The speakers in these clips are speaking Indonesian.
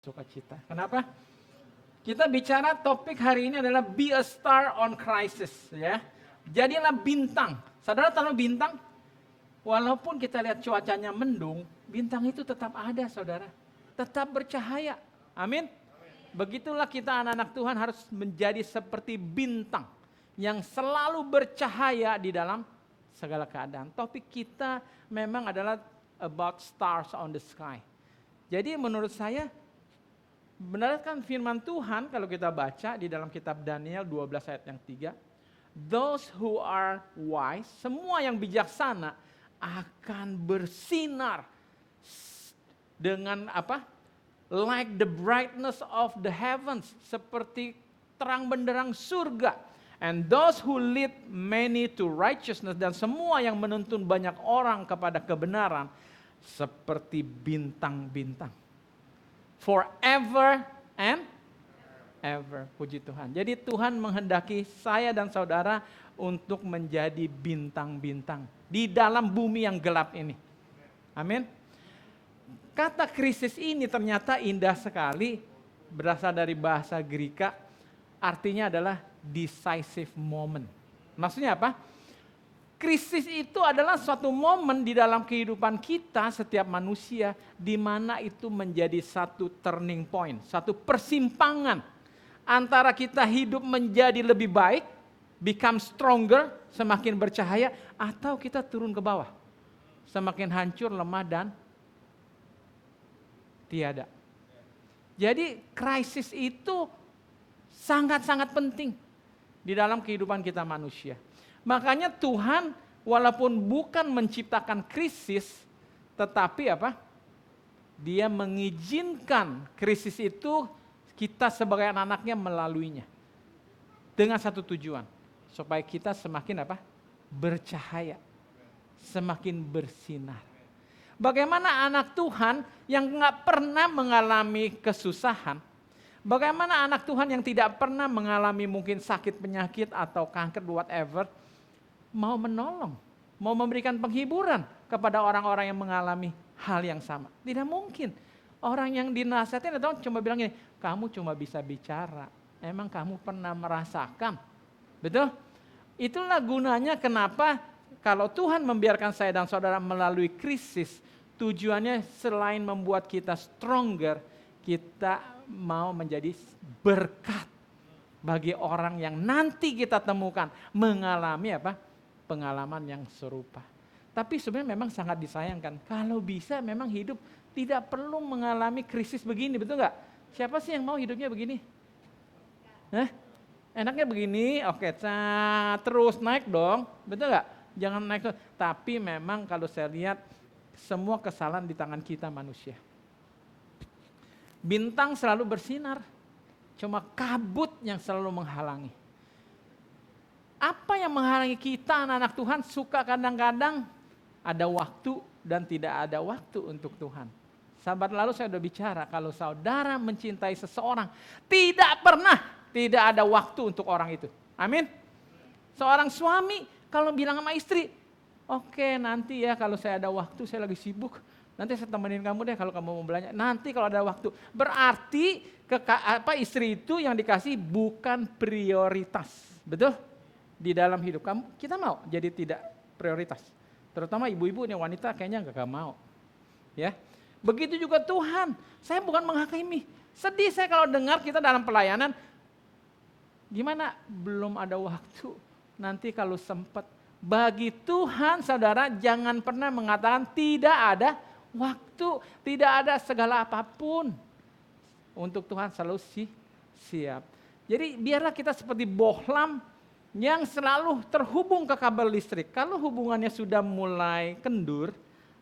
Sukacita. Kenapa? Kita bicara topik hari ini adalah be a star on crisis, ya. Jadilah bintang. Saudara tahu bintang? Walaupun kita lihat cuacanya mendung, bintang itu tetap ada, saudara. Tetap bercahaya. Amin. Begitulah kita anak-anak Tuhan harus menjadi seperti bintang yang selalu bercahaya di dalam segala keadaan. Topik kita memang adalah about stars on the sky. Jadi menurut saya, benar kan firman Tuhan kalau kita baca di dalam kitab Daniel 12 ayat yang 3. Those who are wise, semua yang bijaksana akan bersinar dengan apa? Like the brightness of the heavens, seperti terang benderang surga. And those who lead many to righteousness, dan semua yang menuntun banyak orang kepada kebenaran, seperti bintang-bintang. Forever and ever. Puji Tuhan. Jadi Tuhan menghendaki saya dan saudara untuk menjadi bintang-bintang di dalam bumi yang gelap ini. Amin. Kata krisis ini ternyata indah sekali. Berasal dari bahasa Greka. Artinya adalah decisive moment. Maksudnya apa? Krisis itu adalah suatu momen di dalam kehidupan kita, setiap manusia, di mana itu menjadi satu turning point, satu persimpangan antara kita hidup menjadi lebih baik, become stronger, semakin bercahaya, atau kita turun ke bawah, semakin hancur, lemah, dan tiada. Jadi krisis itu sangat-sangat penting di dalam kehidupan kita manusia. Makanya Tuhan walaupun bukan menciptakan krisis, tetapi apa? Dia mengizinkan krisis itu kita sebagai anak-anaknya melaluinya. Dengan satu tujuan, supaya kita semakin apa? Bercahaya, semakin bersinar. Bagaimana anak Tuhan yang nggak pernah mengalami kesusahan, bagaimana anak Tuhan yang tidak pernah mengalami mungkin sakit penyakit atau kanker whatever, mau menolong, mau memberikan penghiburan kepada orang-orang yang mengalami hal yang sama. Tidak mungkin. Orang yang dinasihatin atau cuma bilang gini, kamu cuma bisa bicara, emang kamu pernah merasakan. Betul? Itulah gunanya kenapa kalau Tuhan membiarkan saya dan saudara melalui krisis, tujuannya selain membuat kita stronger, kita mau menjadi berkat bagi orang yang nanti kita temukan mengalami apa? Pengalaman yang serupa. Tapi sebenarnya memang sangat disayangkan. Kalau bisa memang hidup tidak perlu mengalami krisis begini, betul nggak? Siapa sih yang mau hidupnya begini? Enaknya begini, oke, terus naik dong, betul nggak? Jangan naik terus. Tapi memang kalau saya lihat semua kesalahan di tangan kita manusia. Bintang selalu bersinar, cuma kabut yang selalu menghalangi. Apa yang menghalangi kita anak-anak Tuhan? Suka kadang-kadang ada waktu dan tidak ada waktu untuk Tuhan. Sahabat lalu saya sudah bicara, kalau saudara mencintai seseorang, tidak ada waktu untuk orang itu. Amin. Seorang suami kalau bilang sama istri, oke, nanti ya kalau saya ada waktu, saya lagi sibuk, nanti saya temenin kamu deh kalau kamu mau belanja. Nanti kalau ada waktu. Berarti istri itu yang dikasih bukan prioritas. Betul? Di dalam hidup kamu, kita mau jadi tidak prioritas. Terutama ibu-ibu nih, wanita kayaknya gak mau. Ya, begitu juga Tuhan. Saya bukan menghakimi. Sedih saya kalau dengar kita dalam pelayanan, gimana belum ada waktu. Nanti kalau sempat. Bagi Tuhan, saudara, jangan pernah mengatakan tidak ada waktu, tidak ada segala apapun. Untuk Tuhan selalu siap. Jadi biarlah kita seperti bohlam yang selalu terhubung ke kabel listrik. Kalau hubungannya sudah mulai kendur,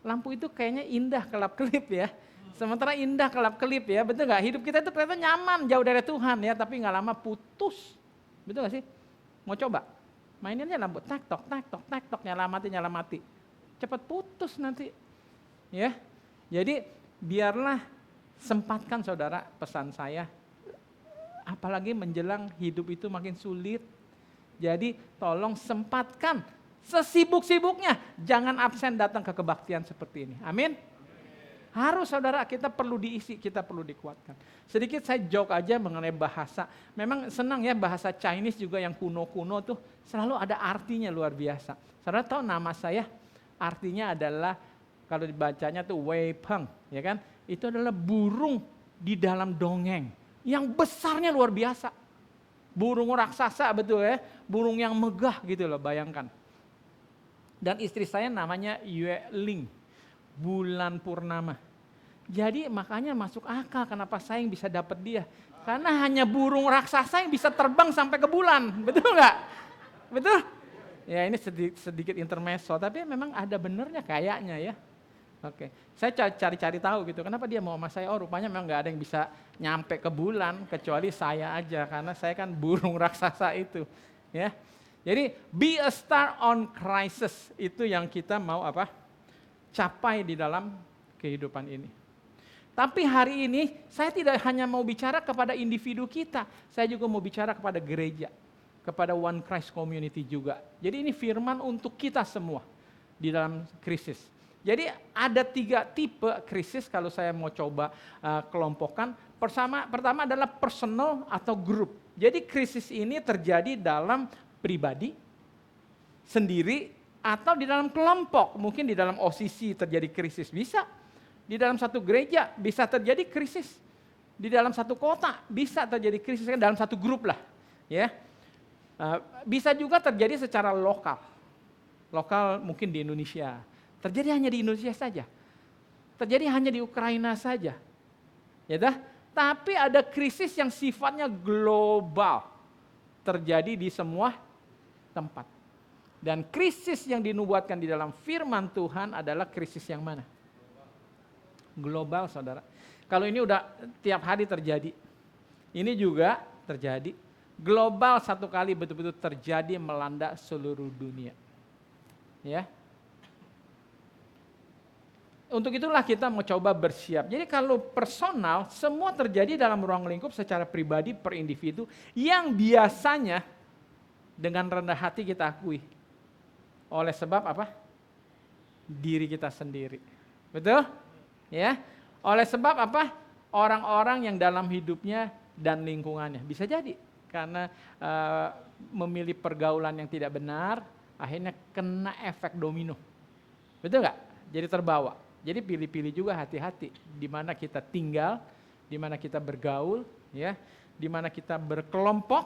lampu itu kayaknya indah kelap-kelip ya. Sementara indah kelap-kelip ya, betul nggak? Hidup kita itu ternyata nyaman jauh dari Tuhan ya, tapi nggak lama putus. Betul nggak sih? Mau coba? Maininnya lampu tak-tok, nyala mati. Cepat putus nanti. Ya. Jadi biarlah sempatkan saudara, pesan saya. Apalagi menjelang hidup itu makin sulit. Jadi tolong sempatkan sesibuk-sibuknya. Jangan absen datang ke kebaktian seperti ini. Amin. Harus saudara, kita perlu diisi, kita perlu dikuatkan. Sedikit saya joke aja mengenai bahasa. Memang senang ya bahasa Chinese juga yang kuno-kuno tuh selalu ada artinya luar biasa. Saudara tahu nama saya artinya adalah kalau dibacanya tuh Wei Peng, ya kan? Itu adalah burung di dalam dongeng yang besarnya luar biasa. Burung raksasa betul ya, burung yang megah gitu loh, bayangkan. Dan istri saya namanya Yue Ling. Bulan purnama. Jadi makanya masuk akal kenapa saya yang bisa dapat dia. Karena hanya burung raksasa yang bisa terbang sampai ke bulan. Betul nggak? Betul? Ya ini sedikit intermezzo, tapi memang ada benernya kayaknya ya. Oke, saya cari-cari tahu gitu. Kenapa dia mau sama saya? Oh rupanya memang nggak ada yang bisa nyampe ke bulan kecuali saya aja. Karena saya kan burung raksasa itu. Ya, jadi be a star on crisis itu yang kita mau apa? Capai di dalam kehidupan ini. Tapi hari ini saya tidak hanya mau bicara kepada individu kita, saya juga mau bicara kepada gereja, kepada One Christ Community juga. Jadi ini firman untuk kita semua di dalam krisis. Jadi ada 3 tipe krisis kalau saya mau coba kelompokkan. Pertama adalah personal atau grup. Jadi krisis ini terjadi dalam pribadi, sendiri, atau di dalam kelompok, mungkin di dalam OCC terjadi krisis, bisa. Di dalam satu gereja bisa terjadi krisis. Di dalam satu kota bisa terjadi krisis, dalam satu grup lah. Ya. Bisa juga terjadi secara lokal. Lokal mungkin di Indonesia. Terjadi hanya di Indonesia saja. Terjadi hanya di Ukraina saja. Ya dah. Tapi ada krisis yang sifatnya global. Terjadi di semua tempat. Dan krisis yang dinubuatkan di dalam firman Tuhan adalah krisis yang mana? Global, saudara. Kalau ini udah tiap hari terjadi. Ini juga terjadi. Global satu kali betul-betul terjadi melanda seluruh dunia. Ya. Untuk itulah kita mau coba bersiap. Jadi kalau personal, semua terjadi dalam ruang lingkup secara pribadi per individu yang biasanya dengan rendah hati kita akui. Oleh sebab apa? Diri kita sendiri. Betul? Ya. Oleh sebab apa? Orang-orang yang dalam hidupnya dan lingkungannya. Bisa jadi karena memilih pergaulan yang tidak benar, akhirnya kena efek domino. Betul nggak? Jadi terbawa. Jadi pilih-pilih juga hati-hati di mana kita tinggal, di mana kita bergaul, ya, di mana kita berkelompok,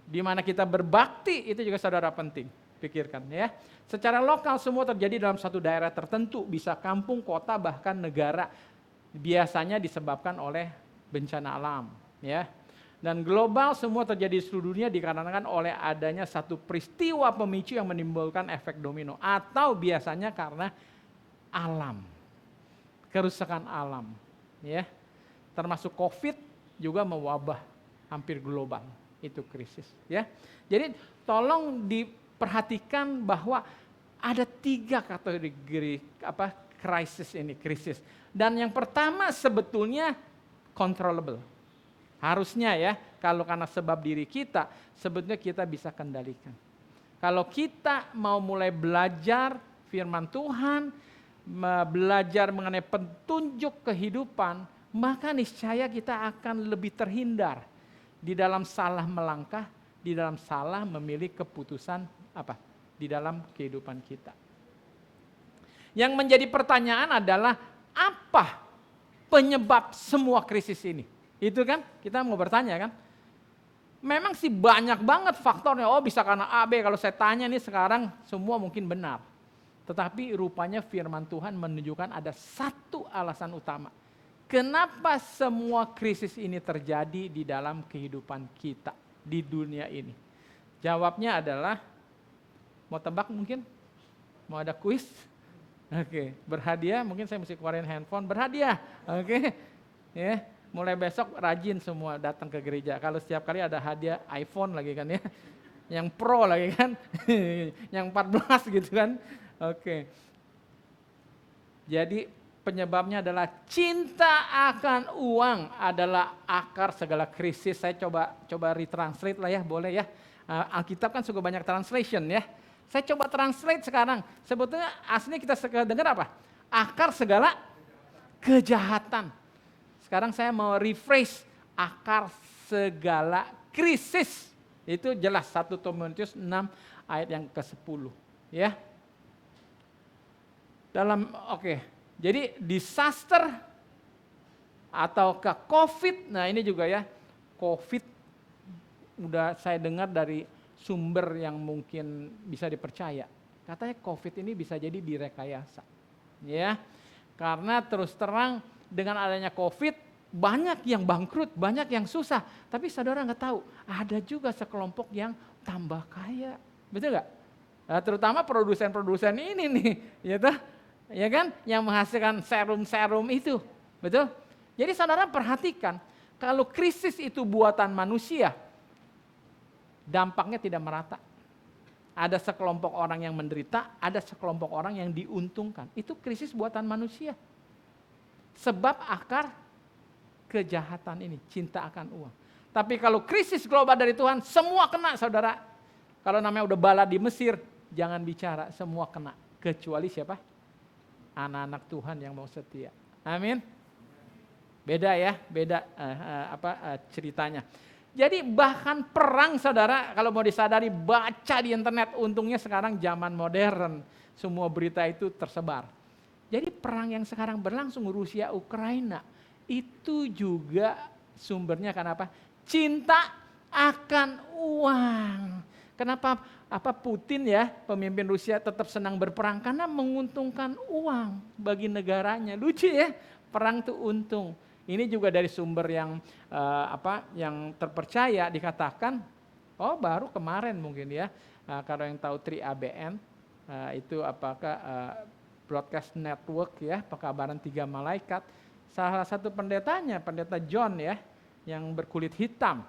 di mana kita berbakti, itu juga saudara penting. Pikirkan ya. Secara lokal semua terjadi dalam satu daerah tertentu, bisa kampung, kota, bahkan negara. Biasanya disebabkan oleh bencana alam, ya. Dan global semua terjadi di seluruh dunia dikarenakan oleh adanya satu peristiwa pemicu yang menimbulkan efek domino, atau biasanya karena alam. Kerusakan alam, ya. Termasuk Covid juga mewabah hampir global. Itu krisis, ya. Jadi tolong perhatikan bahwa ada 3 kategori krisis. Dan yang pertama sebetulnya controllable. Harusnya ya, kalau karena sebab diri kita, sebetulnya kita bisa kendalikan. Kalau kita mau mulai belajar firman Tuhan, belajar mengenai petunjuk kehidupan, maka niscaya kita akan lebih terhindar di dalam salah melangkah, di dalam salah memilih keputusan di dalam kehidupan kita. Yang menjadi pertanyaan adalah apa penyebab semua krisis ini? Itu kan kita mau bertanya kan. Memang sih banyak banget faktornya. Oh bisa karena A, B. Kalau saya tanya nih sekarang semua mungkin benar. Tetapi rupanya firman Tuhan menunjukkan ada satu alasan utama. Kenapa semua krisis ini terjadi di dalam kehidupan kita di dunia ini? Jawabnya adalah, mau tebak mungkin? Mau ada kuis? Oke, berhadiah, mungkin saya mesti keluarin handphone, berhadiah. Oke, ya, mulai besok rajin semua datang ke gereja. Kalau setiap kali ada hadiah iPhone lagi kan ya, yang Pro lagi kan, yang 14 gitu kan. Oke, jadi penyebabnya adalah cinta akan uang adalah akar segala krisis. Saya coba retranslate lah ya, boleh ya. Alkitab kan suka banyak translation ya. Saya coba translate sekarang. Sebetulnya aslinya kita dengar apa? Akar segala kejahatan. Sekarang saya mau rephrase akar segala krisis. Itu jelas 1 Timotius 6 ayat yang ke-10. Ya. Jadi disaster atau ke COVID, nah ini juga ya, COVID udah saya dengar dari sumber yang mungkin bisa dipercaya. Katanya COVID ini bisa jadi direkayasa. Ya. Karena terus terang dengan adanya COVID banyak yang bangkrut, banyak yang susah. Tapi saudara nggak tahu, ada juga sekelompok yang tambah kaya. Betul nggak? Nah, terutama produsen-produsen ini nih, gitu, ya kan? Yang menghasilkan serum-serum itu. Betul? Jadi saudara perhatikan, kalau krisis itu buatan manusia, dampaknya tidak merata. Ada sekelompok orang yang menderita, ada sekelompok orang yang diuntungkan. Itu krisis buatan manusia. Sebab akar kejahatan ini, cinta akan uang. Tapi kalau krisis global dari Tuhan, semua kena saudara. Kalau namanya udah bala di Mesir, jangan bicara, semua kena. Kecuali siapa? Anak-anak Tuhan yang mau setia. Amin. Beda ya, beda ceritanya. Jadi bahkan perang saudara, kalau mau disadari baca di internet, untungnya sekarang zaman modern. Semua berita itu tersebar. Jadi perang yang sekarang berlangsung Rusia Ukraina, itu juga sumbernya kenapa? Cinta akan uang. Kenapa Putin ya, pemimpin Rusia tetap senang berperang? Karena menguntungkan uang bagi negaranya. Lucu ya, perang tuh untung. Ini juga dari sumber yang yang terpercaya dikatakan, baru kemarin mungkin ya, kalau yang tahu 3ABN, itu apakah broadcast network ya, pekabaran 3 malaikat. Salah satu pendetanya, pendeta John ya, yang berkulit hitam.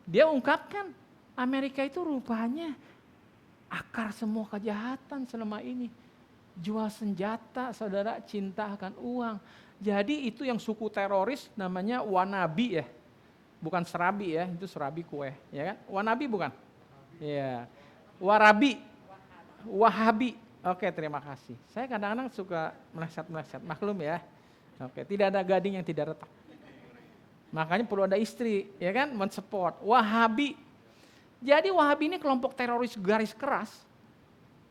Dia ungkapkan Amerika itu rupanya akar semua kejahatan selama ini. Jual senjata, saudara, cinta akan uang. Jadi itu yang suku teroris namanya Wanabi ya. Bukan serabi ya, itu serabi kue. Ya kan? Wanabi bukan? Iya. Warabi. Wahabi. Oke, terima kasih. Saya kadang-kadang suka meleset-meleset, maklum ya. Oke, tidak ada gading yang tidak retak. Makanya perlu ada istri, ya kan, mensupport. Wahabi. Jadi Wahabi ini kelompok teroris garis keras.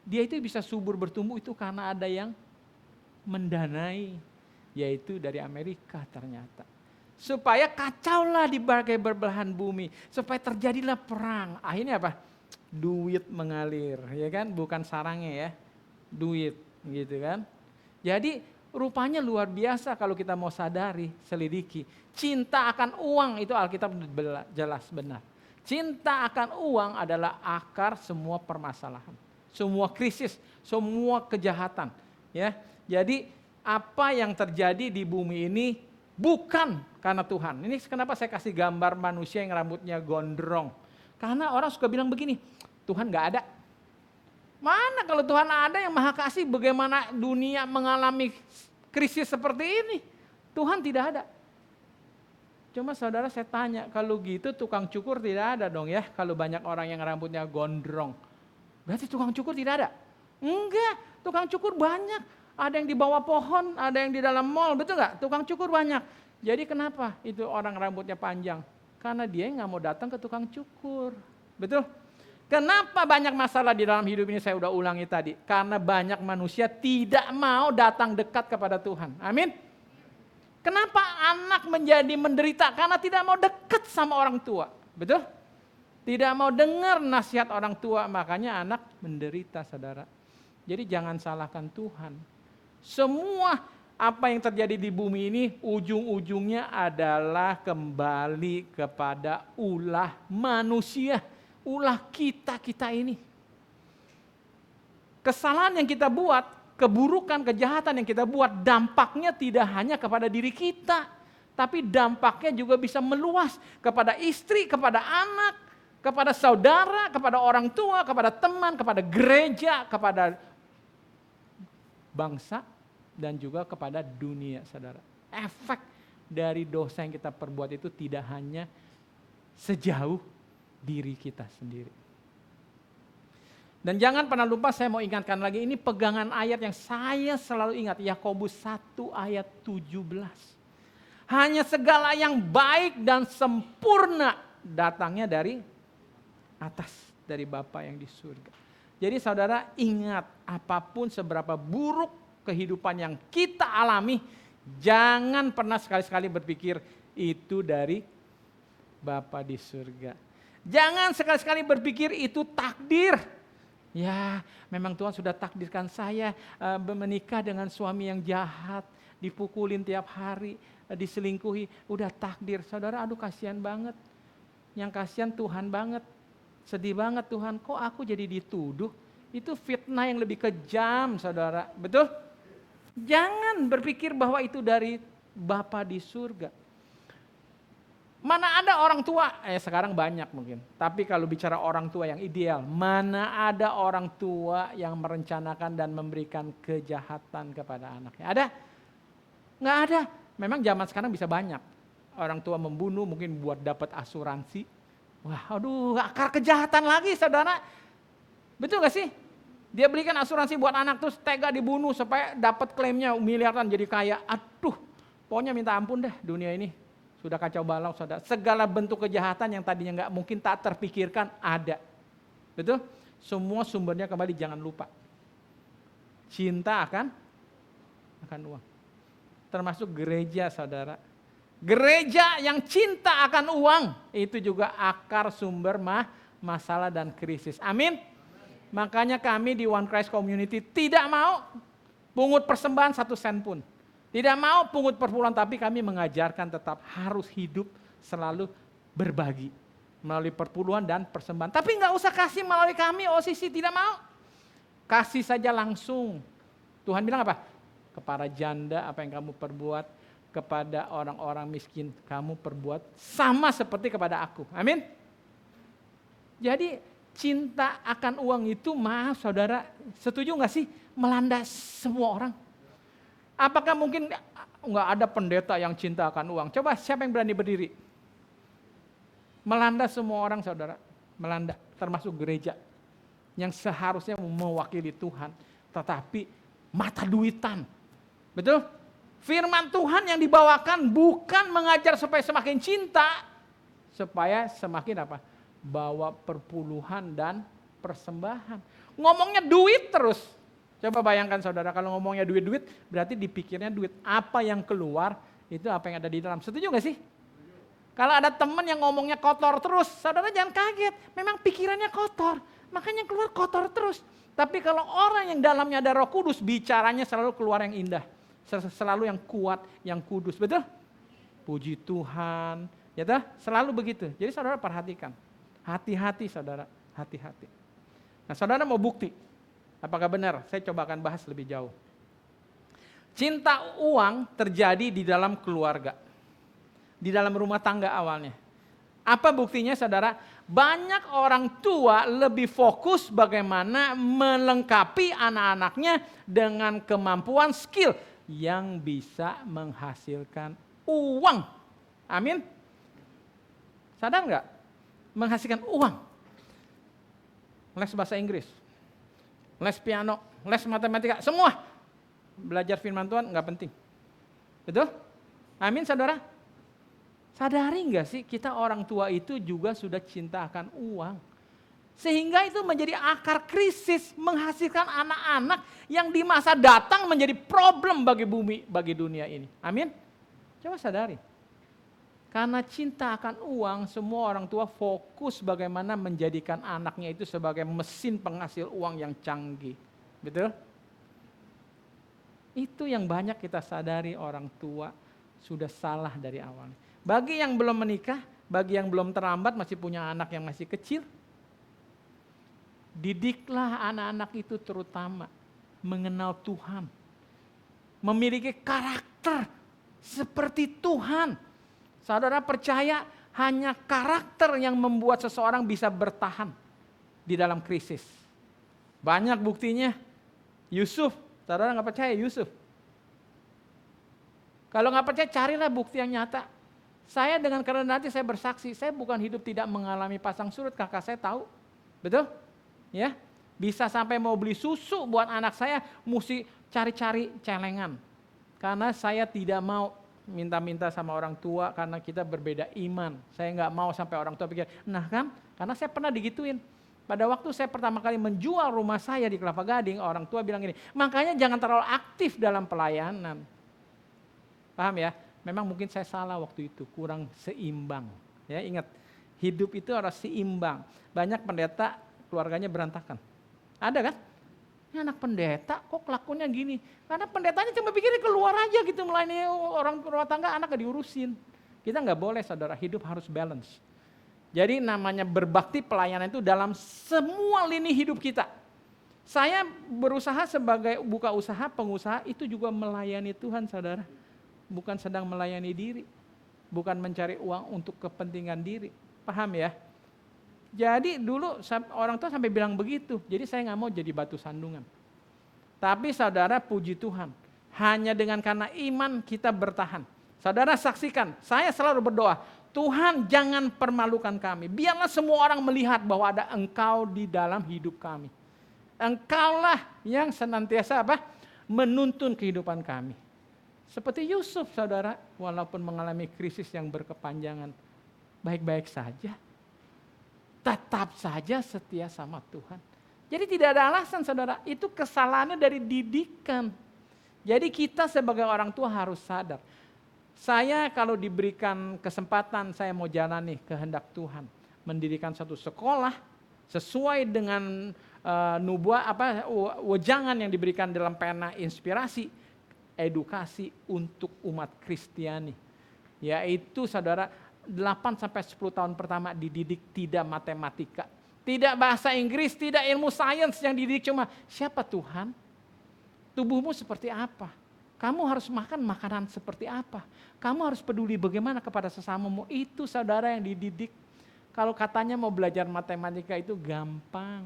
Dia itu bisa subur bertumbuh itu karena ada yang mendanai, yaitu dari Amerika ternyata. Supaya kacaulah di berbagai berbelahan bumi, supaya terjadilah perang. Akhirnya apa? Duit mengalir, ya kan, bukan sarangnya ya. Duit, gitu kan. Jadi rupanya luar biasa kalau kita mau sadari, selidiki. Cinta akan uang itu Alkitab jelas benar. Cinta akan uang adalah akar semua permasalahan, semua krisis, semua kejahatan. Ya, jadi apa yang terjadi di bumi ini bukan karena Tuhan. Ini kenapa saya kasih gambar manusia yang rambutnya gondrong. Karena orang suka bilang begini, Tuhan nggak ada. Mana kalau Tuhan ada yang maha kasih, bagaimana dunia mengalami krisis seperti ini? Tuhan tidak ada. Cuma saudara saya tanya, kalau gitu tukang cukur tidak ada dong ya, kalau banyak orang yang rambutnya gondrong. Berarti tukang cukur tidak ada? Enggak, tukang cukur banyak. Ada yang di bawah pohon, ada yang di dalam mall, betul nggak? Tukang cukur banyak. Jadi kenapa itu orang rambutnya panjang? Karena dia nggak mau datang ke tukang cukur. Betul? Kenapa banyak masalah di dalam hidup ini, saya udah ulangi tadi. Karena banyak manusia tidak mau datang dekat kepada Tuhan. Amin. Kenapa anak menjadi menderita? Karena tidak mau dekat sama orang tua. Betul? Tidak mau dengar nasihat orang tua, makanya anak menderita, saudara. Jadi jangan salahkan Tuhan. Semua apa yang terjadi di bumi ini, ujung-ujungnya adalah kembali kepada ulah manusia. Ulah kita ini. Kesalahan yang kita buat, keburukan, kejahatan yang kita buat, dampaknya tidak hanya kepada diri kita, tapi dampaknya juga bisa meluas kepada istri, kepada anak, kepada saudara, kepada orang tua, kepada teman, kepada gereja, kepada bangsa, dan juga kepada dunia, saudara. Efek dari dosa yang kita perbuat itu tidak hanya sejauh diri kita sendiri. Dan jangan pernah lupa, saya mau ingatkan lagi, ini pegangan ayat yang saya selalu ingat, Yakobus 1 ayat 17. Hanya segala yang baik dan sempurna datangnya dari atas, dari Bapa yang di surga. Jadi saudara ingat, apapun seberapa buruk kehidupan yang kita alami, jangan pernah sekali-sekali berpikir itu dari Bapa di surga. Jangan sekali-sekali berpikir itu takdir. Ya, memang Tuhan sudah takdirkan saya menikah dengan suami yang jahat, dipukulin tiap hari, diselingkuhi, udah takdir. Saudara, aduh kasihan banget. Yang kasihan Tuhan banget. Sedih banget Tuhan, kok aku jadi dituduh? Itu fitnah yang lebih kejam, saudara. Betul? Jangan berpikir bahwa itu dari Bapa di surga. Mana ada orang tua, sekarang banyak mungkin. Tapi kalau bicara orang tua yang ideal, mana ada orang tua yang merencanakan dan memberikan kejahatan kepada anaknya? Ada? Nggak ada. Memang zaman sekarang bisa banyak. Orang tua membunuh mungkin buat dapat asuransi. Wah, aduh, akar kejahatan lagi saudara. Betul gak sih? Dia berikan asuransi buat anak terus tega dibunuh supaya dapat klaimnya miliaran jadi kaya. Aduh, pokoknya minta ampun deh dunia ini. Sudah kacau balau saudara. Segala bentuk kejahatan yang tadinya nggak mungkin tak terpikirkan ada. Betul? Semua sumbernya kembali jangan lupa. Cinta akan uang. Termasuk gereja saudara. Gereja yang cinta akan uang. Itu juga akar sumber masalah dan krisis. Amin. Makanya kami di One Christ Community tidak mau pungut persembahan 1 sen pun. Tidak mau pungut perpuluhan, tapi kami mengajarkan tetap harus hidup selalu berbagi. Melalui perpuluhan dan persembahan. Tapi nggak usah kasih melalui kami, OCC, tidak mau. Kasih saja langsung. Tuhan bilang apa? Kepada janda apa yang kamu perbuat, kepada orang-orang miskin kamu perbuat sama seperti kepada aku. Amin. Jadi cinta akan uang itu, maaf saudara, setuju nggak sih melanda semua orang? Apakah mungkin nggak ada pendeta yang cinta akan uang? Coba siapa yang berani berdiri? Melanda semua orang saudara, melanda termasuk gereja yang seharusnya mewakili Tuhan, tetapi mata duitan, betul? Firman Tuhan yang dibawakan bukan mengajar supaya semakin cinta, supaya semakin apa? Bawa perpuluhan dan persembahan. Ngomongnya duit terus. Coba bayangkan saudara, kalau ngomongnya duit-duit, berarti dipikirnya duit. Apa yang keluar, itu apa yang ada di dalam. Setuju gak sih? Kalau ada teman yang ngomongnya kotor terus, saudara jangan kaget. Memang pikirannya kotor, makanya keluar kotor terus. Tapi kalau orang yang dalamnya ada Roh Kudus, bicaranya selalu keluar yang indah. Selalu yang kuat, yang kudus. Betul? Puji Tuhan. Ya toh? Selalu begitu. Jadi saudara perhatikan. Hati-hati saudara, hati-hati. Nah saudara mau bukti. Apakah benar? Saya coba akan bahas lebih jauh. Cinta uang terjadi di dalam keluarga. Di dalam rumah tangga awalnya. Apa buktinya saudara? Banyak orang tua lebih fokus bagaimana melengkapi anak-anaknya dengan kemampuan skill yang bisa menghasilkan uang. Amin. Sadar nggak? Menghasilkan uang. Les bahasa Inggris, les piano, les matematika, semua. Belajar firman Tuhan nggak penting. Betul? Amin saudara? Sadari nggak sih kita orang tua itu juga sudah cinta akan uang. Sehingga itu menjadi akar krisis menghasilkan anak-anak yang di masa datang menjadi problem bagi bumi, bagi dunia ini. Amin? Coba sadari. Karena cinta akan uang, semua orang tua fokus bagaimana menjadikan anaknya itu sebagai mesin penghasil uang yang canggih. Betul? Itu yang banyak kita sadari orang tua sudah salah dari awal. Bagi yang belum menikah, bagi yang belum terlambat masih punya anak yang masih kecil, didiklah anak-anak itu terutama mengenal Tuhan. Memiliki karakter seperti Tuhan. Saudara percaya hanya karakter yang membuat seseorang bisa bertahan di dalam krisis. Banyak buktinya. Yusuf, saudara nggak percaya Yusuf? Kalau nggak percaya carilah bukti yang nyata. Saya dengan kerendahan hati saya bersaksi, saya bukan hidup tidak mengalami pasang surut, kakak saya tahu. Betul? Ya. Bisa sampai mau beli susu buat anak saya, mesti cari-cari celengan. Karena saya tidak mau minta-minta sama orang tua karena kita berbeda iman. Saya nggak mau sampai orang tua pikir, nah kan, karena saya pernah digituin. Pada waktu saya pertama kali menjual rumah saya di Kelapa Gading, orang tua bilang gini, makanya jangan terlalu aktif dalam pelayanan. Paham ya? Memang mungkin saya salah waktu itu, kurang seimbang. Ya, ingat, hidup itu harus seimbang. Banyak pendeta keluarganya berantakan. Ada kan? Ini anak pendeta kok kelakuannya gini. Karena pendetanya cuma pikirnya keluar aja gitu, melayani orang rumah tangga, anak gak diurusin. Kita gak boleh saudara, hidup harus balance. Jadi namanya berbakti pelayanan itu dalam semua lini hidup kita. Saya berusaha sebagai buka usaha, pengusaha itu juga melayani Tuhan saudara. Bukan sedang melayani diri. Bukan mencari uang untuk kepentingan diri. Paham ya? Jadi dulu orang tua sampai bilang begitu, jadi saya nggak mau jadi batu sandungan. Tapi saudara puji Tuhan, hanya dengan karena iman kita bertahan. Saudara saksikan, saya selalu berdoa, Tuhan jangan permalukan kami. Biarlah semua orang melihat bahwa ada Engkau di dalam hidup kami. Engkaulah yang senantiasa menuntun kehidupan kami. Seperti Yusuf saudara, walaupun mengalami krisis yang berkepanjangan, baik-baik saja. Tetap saja setia sama Tuhan. Jadi tidak ada alasan saudara, itu kesalahannya dari didikan. Jadi kita sebagai orang tua harus sadar. Saya kalau diberikan kesempatan saya mau jalani kehendak Tuhan. Mendirikan satu sekolah sesuai dengan wejangan yang diberikan dalam pena inspirasi. Edukasi untuk umat Kristiani. Yaitu saudara, 8-10 tahun pertama dididik tidak matematika, tidak bahasa Inggris, tidak ilmu sains yang dididik cuma siapa Tuhan, tubuhmu seperti apa, kamu harus makan makanan seperti apa, kamu harus peduli bagaimana kepada sesamamu. Itu saudara yang dididik. Kalau katanya mau belajar matematika itu gampang.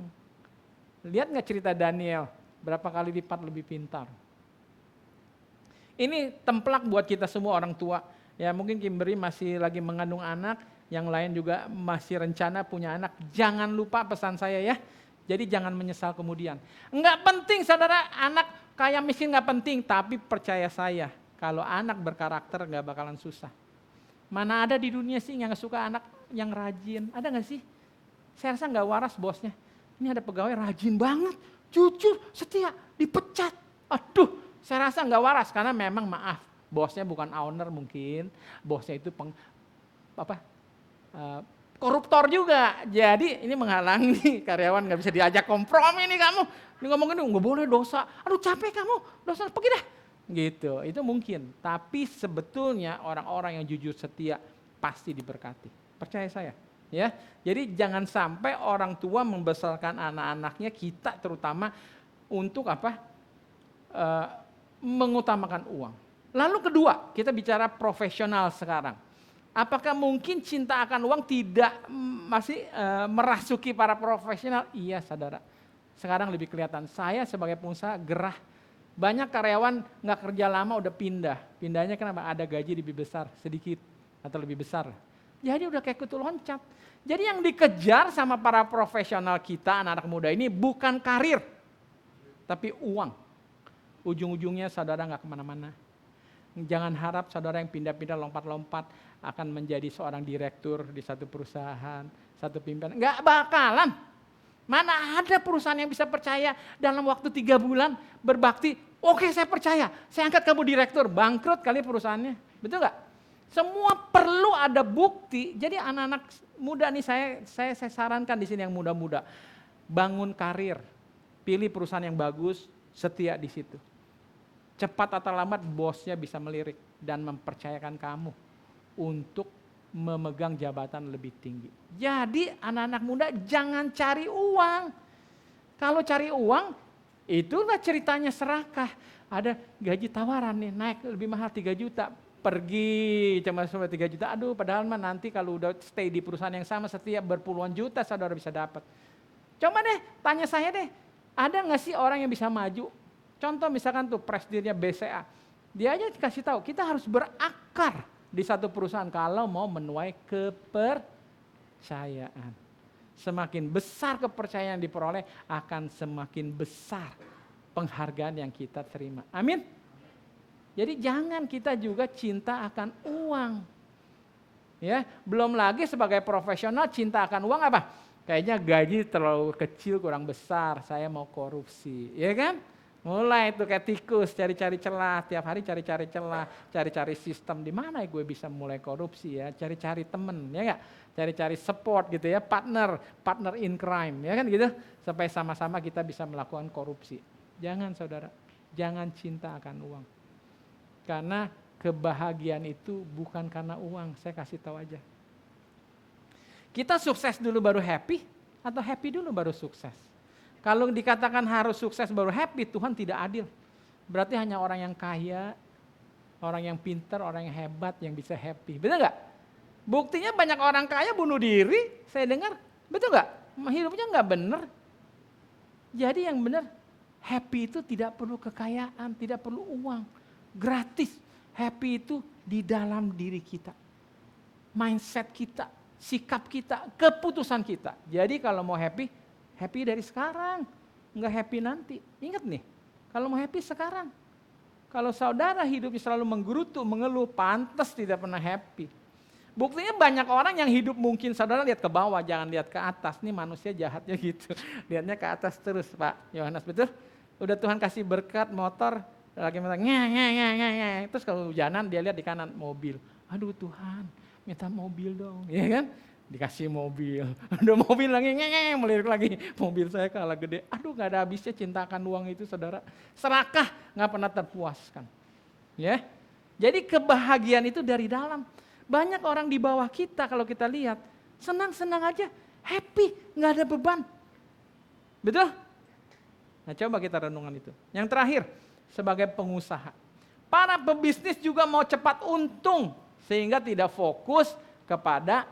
Lihat gak cerita Daniel, berapa kali lipat lebih pintar. Ini templak buat kita semua orang tua. Ya mungkin Kimberly masih lagi mengandung anak, yang lain juga masih rencana punya anak. Jangan lupa pesan saya ya, jadi jangan menyesal kemudian. Enggak penting saudara, anak kaya miskin enggak penting, tapi percaya saya, kalau anak berkarakter enggak bakalan susah. Mana ada di dunia sih yang suka anak yang rajin, ada enggak sih? Saya rasa enggak waras bosnya. Ini ada pegawai rajin banget, jujur, setia, dipecat. Aduh, saya rasa enggak waras karena memang maaf. Bosnya bukan owner mungkin, bosnya itu koruptor juga. Jadi ini menghalangi karyawan nggak bisa diajak kompromi nih kamu. Ini ngomongin nggak boleh dosa. Aduh capek kamu, dosa pergi dah. Gitu, itu mungkin. Tapi sebetulnya orang-orang yang jujur setia pasti diberkati. Percaya saya. Ya, jadi jangan sampai orang tua membesarkan anak-anaknya kita terutama untuk mengutamakan uang. Lalu kedua, kita bicara profesional sekarang. Apakah mungkin cinta akan uang tidak masih merasuki para profesional? Iya saudara, sekarang lebih kelihatan. Saya sebagai pengusaha gerah. Banyak karyawan nggak kerja lama udah pindah. Pindahnya kenapa? Ada gaji lebih besar, sedikit atau lebih besar. Jadi udah kayak kutu loncat. Jadi yang dikejar sama para profesional kita, anak-anak muda ini bukan karir, tapi uang. Ujung-ujungnya saudara nggak kemana-mana. Jangan harap saudara yang pindah-pindah lompat-lompat akan menjadi seorang direktur di satu perusahaan, satu pimpinan. Enggak bakalan. Mana ada perusahaan yang bisa percaya dalam waktu 3 bulan berbakti, oke saya percaya, saya angkat kamu direktur, bangkrut kali perusahaannya. Betul gak? Semua perlu ada bukti. Jadi anak-anak muda nih saya sarankan di sini yang muda-muda. Bangun karir, pilih perusahaan yang bagus, setia di situ. Cepat atau lambat bosnya bisa melirik dan mempercayakan kamu untuk memegang jabatan lebih tinggi. Jadi anak-anak muda jangan cari uang. Kalau cari uang, itulah ceritanya serakah. Ada gaji tawaran nih, naik lebih mahal 3 juta. Pergi cuma sampai 3 juta. Aduh padahal mah nanti kalau udah stay di perusahaan yang sama setiap berpuluhan juta saudara bisa dapat. Coba deh tanya saya deh, ada gak sih orang yang bisa maju? Contoh misalkan tuh presidennya BCA, dia aja kasih tahu kita harus berakar di satu perusahaan kalau mau menuai kepercayaan. semakin besar kepercayaan yang diperoleh, akan semakin besar penghargaan yang kita terima. Amin. Jadi jangan kita juga cinta akan uang. Ya, belum lagi sebagai profesional cinta akan uang apa? Kayaknya gaji terlalu kecil, kurang besar, saya mau korupsi, ya kan? Mulai tuh kayak tikus, cari-cari celah, tiap hari cari-cari celah, cari-cari sistem di mana gue bisa mulai korupsi ya, cari-cari temen, ya enggak? Cari-cari support gitu ya, partner in crime, ya kan gitu, supaya sama-sama kita bisa melakukan korupsi. Jangan saudara, jangan cinta akan uang. Karena kebahagiaan itu bukan karena uang, saya kasih tahu aja. Kita sukses dulu baru happy, atau happy dulu baru sukses? Kalau dikatakan harus sukses baru happy, Tuhan tidak adil. Berarti hanya orang yang kaya, orang yang pintar, orang yang hebat yang bisa happy. Betul nggak? Buktinya banyak orang kaya bunuh diri, saya dengar. Betul nggak? Hidupnya nggak benar. Jadi yang benar, happy itu tidak perlu kekayaan, tidak perlu uang. Gratis. Happy itu di dalam diri kita. Mindset kita, sikap kita, keputusan kita. Jadi kalau mau happy, happy dari sekarang. Enggak happy nanti. Ingat nih, kalau mau happy sekarang. Kalau saudara hidupnya selalu menggerutu, mengeluh, pantas tidak pernah happy. Buktinya banyak orang yang hidup mungkin saudara lihat ke bawah, jangan lihat ke atas. Nih manusia jahatnya gitu. Lihatnya ke atas terus Pak Yohanes, betul? Udah Tuhan kasih berkat motor, lagi minta nge. Terus kalau hujanan dia lihat di kanan mobil. Aduh Tuhan, minta mobil dong, ya kan? Dikasih mobil. Udah mobil lagi melirik lagi. Mobil saya kalah gede. Aduh gak ada habisnya cinta akan uang itu saudara. Serakah, gak pernah terpuaskan. Ya. Jadi kebahagiaan itu dari dalam. Banyak orang di bawah kita kalau kita lihat, senang-senang aja, happy, gak ada beban. Betul? Nah coba kita renungan itu. Yang terakhir, sebagai pengusaha. Para pebisnis juga mau cepat untung, sehingga tidak fokus kepada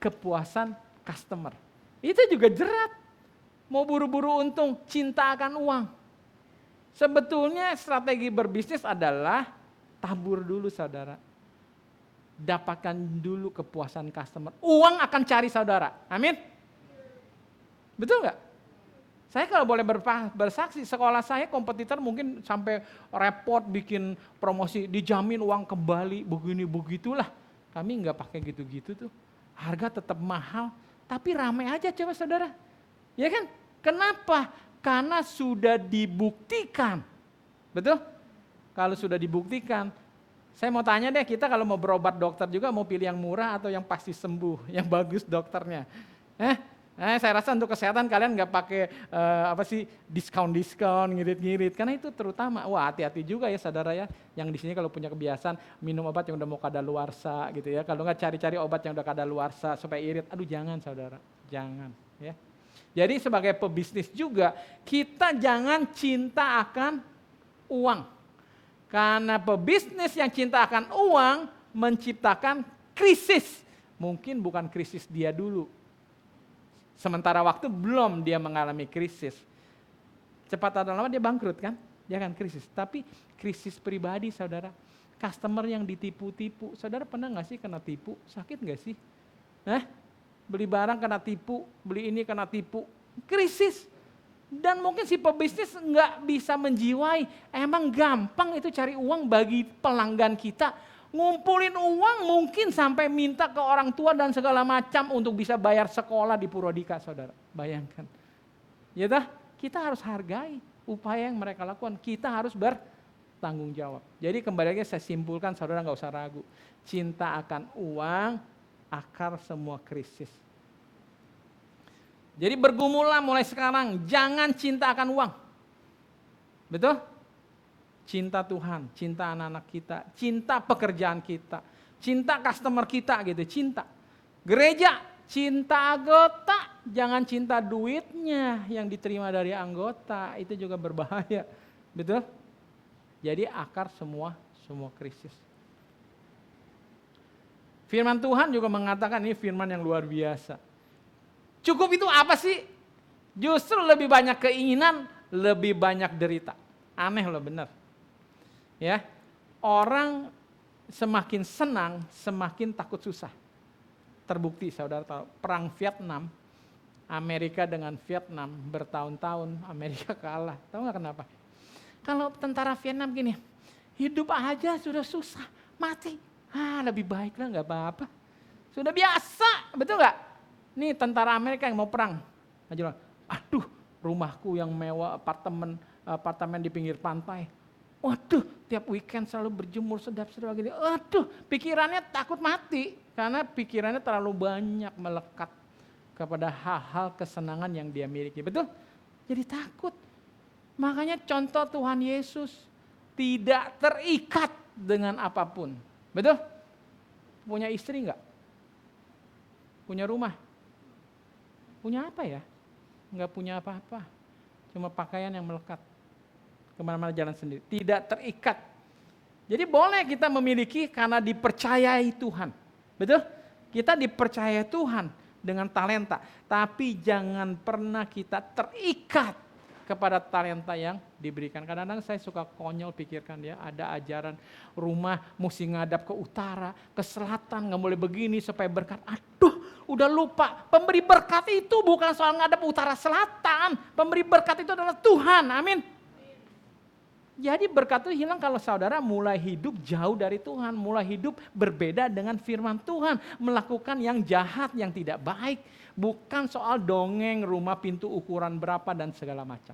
kepuasan customer. Itu juga jerat. Mau buru-buru untung, cinta akan uang. Sebetulnya strategi berbisnis adalah tabur dulu saudara. Dapatkan dulu kepuasan customer. Uang akan cari saudara. Amin. Betul nggak? Saya kalau boleh bersaksi, sekolah saya kompetitor mungkin sampai repot bikin promosi, dijamin uang kembali, begini begitulah. Kami nggak pakai gitu-gitu tuh. Harga tetap mahal, tapi ramai aja coba saudara. Ya kan? Kenapa? Karena sudah dibuktikan. Betul? Kalau sudah dibuktikan, saya mau tanya deh, kita kalau mau berobat dokter juga mau pilih yang murah atau yang pasti sembuh, yang bagus dokternya. Saya rasa untuk kesehatan kalian nggak pakai diskon ngirit-ngirit, karena itu terutama. Wah hati-hati juga ya saudara ya, yang di sini kalau punya kebiasaan minum obat yang udah mau kadaluarsa gitu ya, kalau nggak cari-cari obat yang udah kadaluarsa supaya irit, aduh jangan saudara, jangan ya. Jadi sebagai pebisnis juga kita jangan cinta akan uang, karena pebisnis yang cinta akan uang menciptakan krisis, mungkin bukan krisis dia dulu. Sementara waktu belum dia mengalami krisis. Cepat atau lama dia bangkrut kan? Dia akan krisis. Tapi krisis pribadi saudara. Customer yang ditipu-tipu. Saudara pernah gak sih kena tipu? Sakit gak sih? Beli barang kena tipu, beli ini kena tipu. Krisis. Dan mungkin si pebisnis gak bisa menjiwai. Emang gampang itu cari uang bagi pelanggan kita. Ngumpulin uang mungkin sampai minta ke orang tua dan segala macam untuk bisa bayar sekolah di Purwodika saudara. Bayangkan. Ya dah, kita harus hargai upaya yang mereka lakukan. Kita harus bertanggung jawab. Jadi kembali lagi saya simpulkan saudara gak usah ragu. Cinta akan uang, akar semua krisis. Jadi bergumullah mulai sekarang, jangan cinta akan uang. Betul? Cinta Tuhan, cinta anak-anak kita, cinta pekerjaan kita, cinta customer kita gitu, cinta. Gereja, cinta anggota, jangan cinta duitnya yang diterima dari anggota, itu juga berbahaya. Betul? Jadi akar semua krisis. Firman Tuhan juga mengatakan, ini firman yang luar biasa. Cukup itu apa sih? Justru lebih banyak keinginan, lebih banyak derita. Aneh loh benar. Ya, orang semakin senang, semakin takut susah. Terbukti saudara tahu, perang Vietnam, Amerika dengan Vietnam bertahun-tahun, Amerika kalah. Tahu nggak kenapa? Kalau tentara Vietnam gini, hidup aja sudah susah, mati. Lebih baik lah, nggak apa-apa. Sudah biasa, betul nggak? Nih tentara Amerika yang mau perang. Aduh, rumahku yang mewah, apartemen di pinggir pantai. Waduh, tiap weekend selalu berjemur sedap-sedap gini. Waduh, pikirannya takut mati. Karena pikirannya terlalu banyak melekat kepada hal-hal kesenangan yang dia miliki. Betul? Jadi takut. Makanya contoh Tuhan Yesus tidak terikat dengan apapun. Betul? Punya istri enggak? Punya rumah? Punya apa ya? Enggak punya apa-apa. Cuma pakaian yang melekat. Kemana-mana jalan sendiri. Tidak terikat. Jadi boleh kita memiliki karena dipercayai Tuhan. Betul? Kita dipercayai Tuhan dengan talenta. Tapi jangan pernah kita terikat kepada talenta yang diberikan. Kadang-kadang saya suka konyol pikirkan ya, ada ajaran rumah mesti ngadap ke utara, ke selatan, nggak boleh begini supaya berkat. Aduh, udah lupa. Pemberi berkat itu bukan soal ngadap utara selatan. Pemberi berkat itu adalah Tuhan. Amin. Jadi berkat itu hilang kalau saudara mulai hidup jauh dari Tuhan, mulai hidup berbeda dengan firman Tuhan, melakukan yang jahat, yang tidak baik. Bukan soal dongeng, rumah pintu ukuran berapa dan segala macam.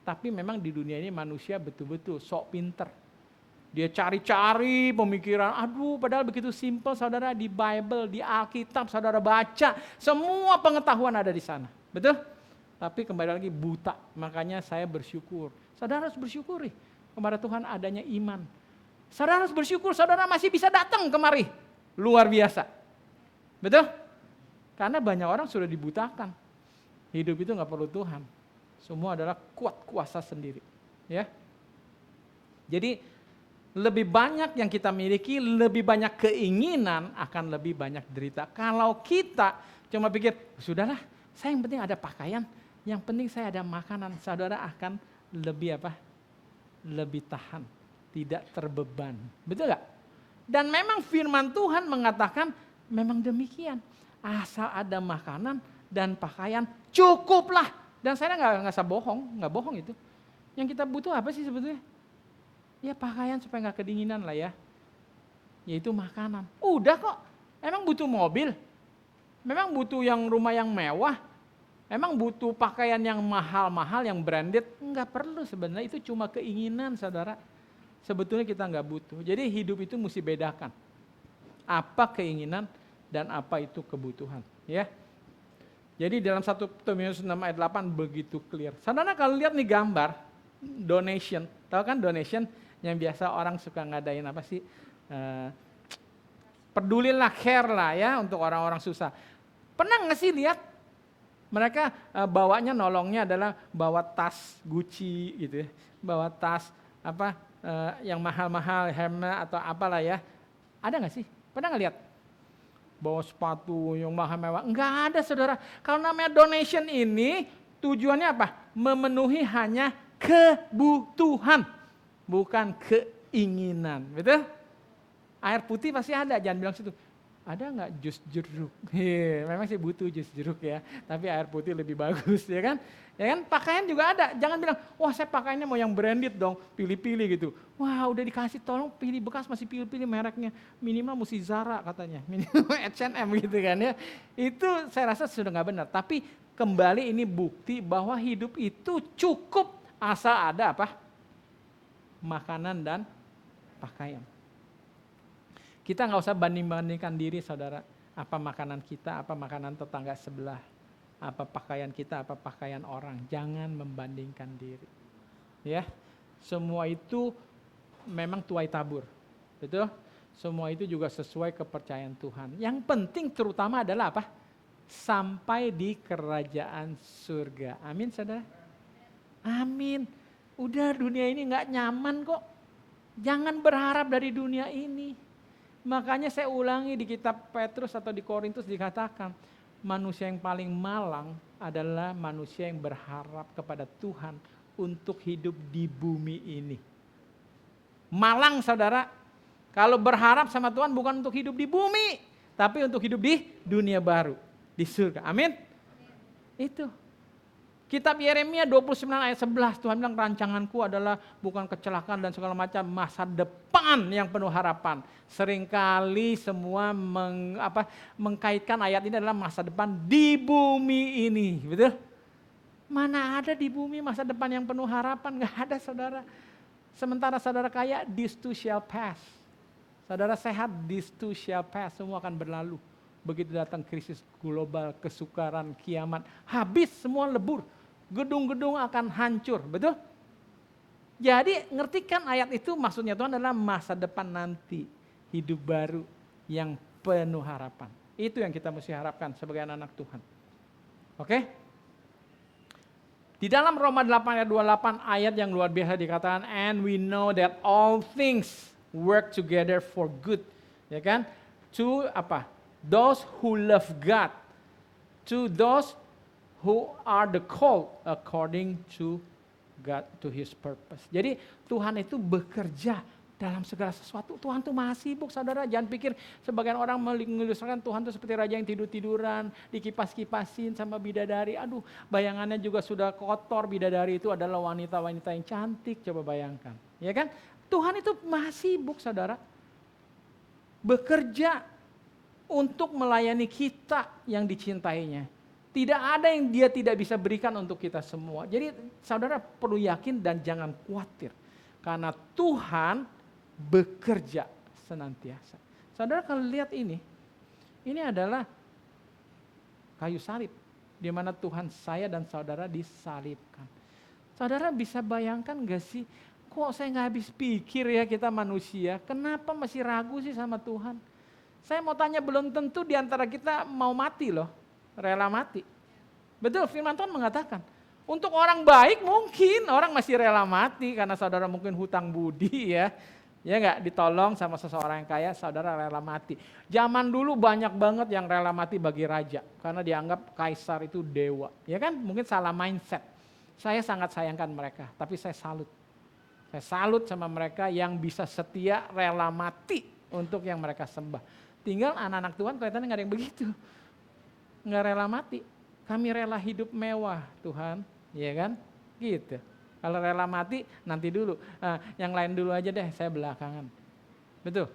Tapi memang di dunia ini manusia betul-betul sok pinter. Dia cari-cari pemikiran, padahal begitu simpel saudara, di Bible, di Alkitab saudara baca, semua pengetahuan ada di sana. Betul? Tapi kembali lagi buta, makanya saya bersyukur. Saudara harus bersyukuri kepada Tuhan adanya iman. Saudara harus bersyukur, saudara masih bisa datang kemari. Luar biasa. Betul? Karena banyak orang sudah dibutakan. Hidup itu nggak perlu Tuhan. Semua adalah kuat kuasa sendiri. Ya. Jadi lebih banyak yang kita miliki, lebih banyak keinginan akan lebih banyak derita. Kalau kita cuma pikir, sudahlah, saya yang penting ada pakaian, yang penting saya ada makanan, saudara akan lebih lebih tahan, tidak terbeban. Betul gak? Dan memang firman Tuhan mengatakan memang demikian. Asal ada makanan dan pakaian cukuplah. Dan saya nggak bohong itu. Yang kita butuh apa sih sebetulnya? Ya pakaian supaya nggak kedinginan lah ya. Yaitu makanan. Udah kok. Emang butuh mobil? Memang butuh yang rumah yang mewah? Emang butuh pakaian yang mahal-mahal, yang branded? Enggak perlu sebenarnya, itu cuma keinginan saudara. Sebetulnya kita enggak butuh. Jadi hidup itu mesti bedakan. Apa keinginan dan apa itu kebutuhan. Ya. Jadi dalam 1 Timotius 6 ayat 8 begitu clear. Saudara kalau lihat nih gambar, donation. Tahu kan donation yang biasa orang suka ngadain apa sih? Pedulilah, care lah ya untuk orang-orang susah. Pernah nggak sih lihat? Mereka bawanya nolongnya adalah bawa tas Gucci gitu ya. Bawa tas yang mahal-mahal, Hermes atau apalah ya. Ada nggak sih? Pernah nggak lihat? Bawa sepatu yang mahal mewah? Enggak ada saudara. Kalau namanya donation ini tujuannya apa? Memenuhi hanya kebutuhan, bukan keinginan. Betul? Air putih pasti ada, jangan bilang situ. Ada nggak jus jeruk? Memang sih butuh jus jeruk ya, tapi air putih lebih bagus ya kan? Ya kan, pakaian juga ada. Jangan bilang, wah saya pakainya mau yang branded dong, pilih-pilih gitu. Wah udah dikasih tolong pilih bekas masih pilih-pilih mereknya. Minimal mesti Zara katanya, minimal H&M gitu kan ya. Itu saya rasa sudah nggak benar. Tapi kembali ini bukti bahwa hidup itu cukup asal ada apa? Makanan dan pakaian. Kita nggak usah banding-bandingkan diri saudara. Apa makanan kita, apa makanan tetangga sebelah. Apa pakaian kita, apa pakaian orang. Jangan membandingkan diri. Ya, semua itu memang tuai tabur. Betul? Semua itu juga sesuai kepercayaan Tuhan. Yang penting terutama adalah apa? Sampai di kerajaan surga. Amin saudara? Amin. Udah dunia ini nggak nyaman kok. Jangan berharap dari dunia ini. Makanya saya ulangi di kitab Petrus atau di Korintus dikatakan, manusia yang paling malang adalah manusia yang berharap kepada Tuhan untuk hidup di bumi ini. Malang saudara, kalau berharap sama Tuhan bukan untuk hidup di bumi, tapi untuk hidup di dunia baru, di surga. Amin. Itu. Kitab Yeremia 29 ayat 11, Tuhan bilang rancanganku adalah bukan kecelakaan dan segala macam, masa depan yang penuh harapan. Seringkali semua mengkaitkan ayat ini adalah masa depan di bumi ini, betul? Mana ada di bumi masa depan yang penuh harapan? Gak ada, saudara. Sementara saudara kaya, this too shall pass. Saudara sehat, this too shall pass, semua akan berlalu. Begitu datang krisis global, kesukaran, kiamat, habis semua lebur. Gedung-gedung akan hancur, betul? Jadi ngertikan ayat itu maksudnya Tuhan adalah masa depan nanti. Hidup baru yang penuh harapan. Itu yang kita mesti harapkan sebagai anak-anak Tuhan. Oke? Di dalam Roma 8 ayat 28 ayat yang luar biasa dikatakan, and we know that all things work together for good. Ya kan? To apa? Those who love God. To those who are the called according to God, to His purpose. Jadi Tuhan itu bekerja dalam segala sesuatu. Tuhan tuh maha sibuk, saudara. Jangan pikir sebagian orang mengilustrasikan Tuhan itu seperti raja yang tidur-tiduran, dikipas-kipasin sama bidadari. Aduh, bayangannya juga sudah kotor. Bidadari itu adalah wanita-wanita yang cantik. Coba bayangkan, ya kan? Tuhan itu maha sibuk, saudara. Bekerja untuk melayani kita yang dicintainya. Tidak ada yang dia tidak bisa berikan untuk kita semua. Jadi saudara perlu yakin dan jangan khawatir. Karena Tuhan bekerja senantiasa. Saudara kalau lihat ini adalah kayu salib. Di mana Tuhan saya dan saudara disalibkan. Saudara bisa bayangkan gak sih, kok saya gak habis pikir ya kita manusia. Kenapa masih ragu sih sama Tuhan? Saya mau tanya, belum tentu di antara kita mau mati loh. Rela mati. Betul, firman Tuhan mengatakan, untuk orang baik mungkin orang masih rela mati karena saudara mungkin hutang budi ya. Ya enggak, ditolong sama seseorang yang kaya, saudara rela mati. Zaman dulu banyak banget yang rela mati bagi raja karena dianggap kaisar itu dewa. Ya kan, mungkin salah mindset. Saya sangat sayangkan mereka, tapi saya salut. Saya salut sama mereka yang bisa setia rela mati untuk yang mereka sembah. Tinggal anak-anak Tuhan kelihatannya enggak ada yang begitu. Nggak rela mati, kami rela hidup mewah Tuhan, ya kan? Gitu. Kalau rela mati nanti dulu, yang lain dulu aja deh, saya belakangan. Betul.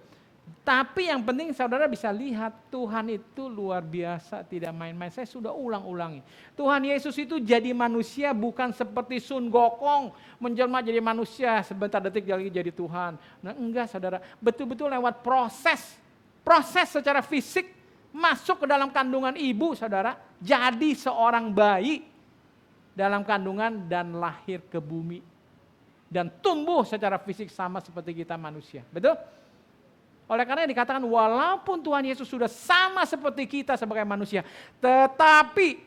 Tapi yang penting saudara bisa lihat Tuhan itu luar biasa, tidak main-main. Saya sudah ulang-ulangi. Tuhan Yesus itu jadi manusia bukan seperti Sun Gokong, menjelma jadi manusia sebentar detik lagi jadi Tuhan. Nah enggak saudara, betul-betul lewat proses secara fisik. Masuk ke dalam kandungan ibu, saudara, jadi seorang bayi dalam kandungan dan lahir ke bumi. Dan tumbuh secara fisik sama seperti kita manusia. Betul? Oleh karena dikatakan walaupun Tuhan Yesus sudah sama seperti kita sebagai manusia, tetapi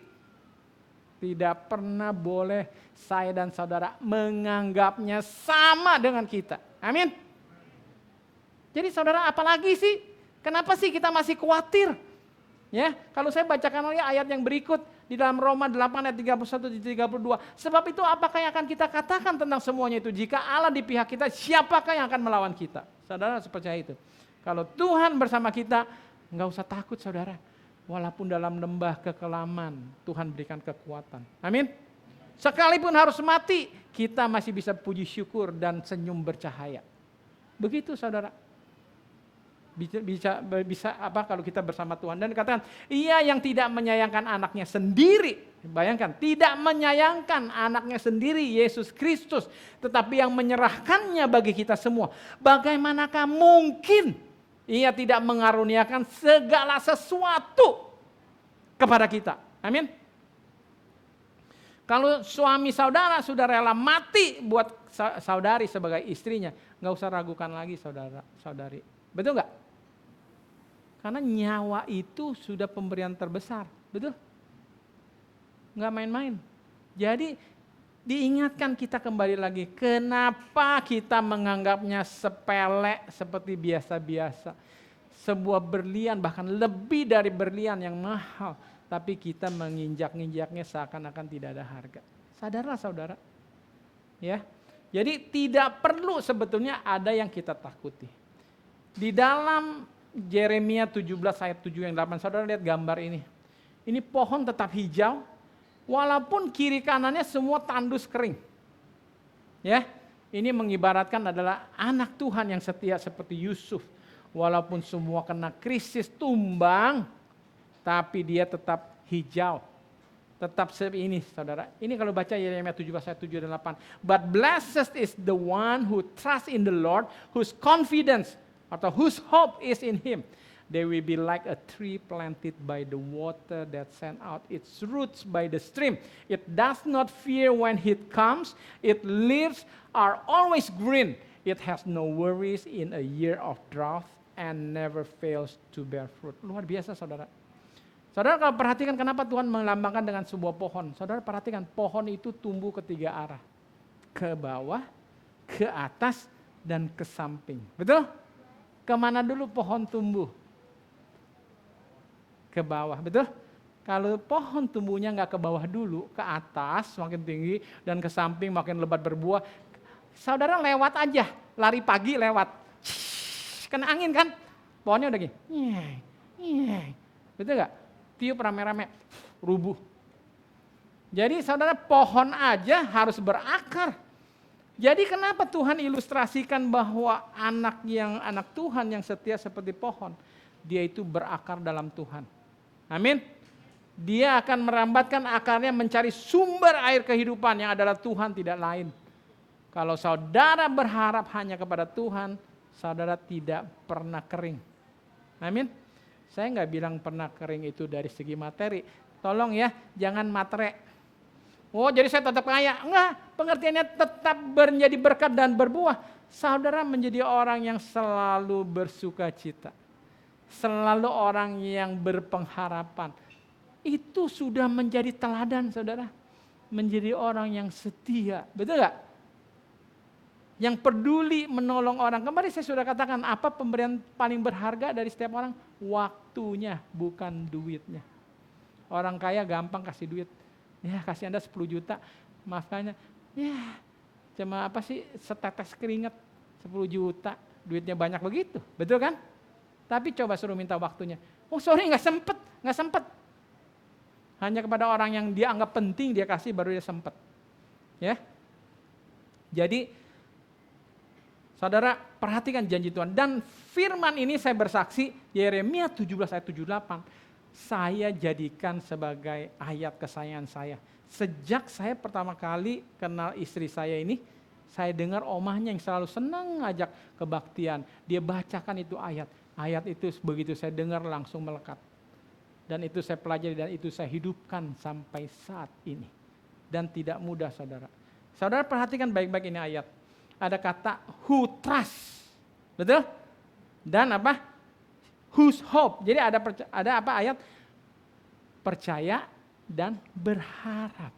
tidak pernah boleh saya dan saudara menganggapnya sama dengan kita. Amin. Jadi saudara, apalagi sih? Kenapa sih kita masih khawatir? Ya, kalau saya bacakan lagi ayat yang berikut di dalam Roma 8 ayat 31-32. Sebab itu apakah yang akan kita katakan tentang semuanya itu? Jika Allah di pihak kita, siapakah yang akan melawan kita? Saudara harus percaya itu. Kalau Tuhan bersama kita, enggak usah takut saudara. Walaupun dalam lembah kekelaman, Tuhan berikan kekuatan. Amin. Sekalipun harus mati, kita masih bisa puji syukur dan senyum bercahaya. Begitu saudara. Bisa apa kalau kita bersama Tuhan. Dan dikatakan, ia yang tidak menyayangkan anaknya sendiri. Bayangkan, tidak menyayangkan anaknya sendiri, Yesus Kristus. Tetapi yang menyerahkannya bagi kita semua. Bagaimanakah mungkin ia tidak mengaruniakan segala sesuatu kepada kita. Amin. Kalau suami saudara sudah rela mati buat saudari sebagai istrinya, nggak usah ragukan lagi saudari. Betul nggak? Karena nyawa itu sudah pemberian terbesar, betul? Nggak main-main. Jadi diingatkan kita kembali lagi, kenapa kita menganggapnya sepele seperti biasa-biasa. Sebuah berlian, bahkan lebih dari berlian yang mahal. Tapi kita menginjak-injaknya seakan-akan tidak ada harga. Sadarlah saudara. Ya. Jadi tidak perlu sebetulnya ada yang kita takuti. Di dalam Yeremia 17 ayat 7 yang 8, saudara lihat gambar ini. Ini pohon tetap hijau, Walaupun kiri kanannya semua tandus kering. Ya, ini mengibaratkan adalah anak Tuhan yang setia seperti Yusuf. Walaupun semua kena krisis tumbang, tapi dia tetap hijau. Tetap seperti ini, saudara. Ini kalau baca Yeremia 17 ayat 7 dan 8. But blessed is the one who trusts in the Lord, whose confidence atau whose hope is in Him. They will be like a tree planted by the water that send out its roots by the stream. It does not fear when heat comes. Its leaves are always green. It has no worries in a year of drought and never fails to bear fruit. Luar biasa, saudara. Saudara kalau perhatikan kenapa Tuhan melambangkan dengan sebuah pohon. Saudara perhatikan pohon itu tumbuh ke tiga arah. Ke bawah, ke atas, dan ke samping. Betul? Kemana dulu pohon tumbuh? Ke bawah, betul? Kalau pohon tumbuhnya nggak ke bawah dulu, ke atas makin tinggi dan ke samping makin lebat berbuah. Saudara lewat aja, lari pagi lewat, kena angin kan? Pohonnya udah gini, betul nggak? Tiup rame-rame, rubuh. Jadi saudara pohon aja harus berakar. Jadi kenapa Tuhan ilustrasikan bahwa anak Tuhan yang setia seperti pohon, dia itu berakar dalam Tuhan. Amin. Dia akan merambatkan akarnya mencari sumber air kehidupan yang adalah Tuhan, tidak lain. Kalau saudara berharap hanya kepada Tuhan, saudara tidak pernah kering. Amin. Saya nggak bilang pernah kering itu dari segi materi. Tolong ya, jangan matre. Oh jadi saya tetap kaya. Enggak, pengertiannya tetap menjadi berkat dan berbuah. Saudara menjadi orang yang selalu bersuka cita. Selalu orang yang berpengharapan. Itu sudah menjadi teladan, saudara. Menjadi orang yang setia. Betul gak? Yang peduli menolong orang. Kemarin saya sudah katakan, apa pemberian paling berharga dari setiap orang? Waktunya, bukan duitnya. Orang kaya gampang kasih duit. Ya kasih Anda 10 juta, maafkannya. Ya cuma apa sih, setetes keringat 10 juta. Duitnya banyak begitu, betul kan? Tapi coba suruh minta waktunya. Oh sorry nggak sempet. Hanya kepada orang yang dia anggap penting dia kasih baru dia sempet. Ya. Jadi saudara perhatikan janji Tuhan. Dan firman ini saya bersaksi Yeremia 17 ayat 78. Saya jadikan sebagai ayat kesayangan saya. Sejak saya pertama kali kenal istri saya ini, saya dengar omahnya yang selalu senang ngajak kebaktian. Dia bacakan itu ayat. Ayat itu begitu saya dengar langsung melekat. Dan itu saya pelajari dan itu saya hidupkan sampai saat ini. Dan tidak mudah saudara. Saudara perhatikan baik-baik ini ayat. Ada kata who trust. Betul? Dan apa? Whose hope. Jadi ada apa ayat? Percaya dan berharap.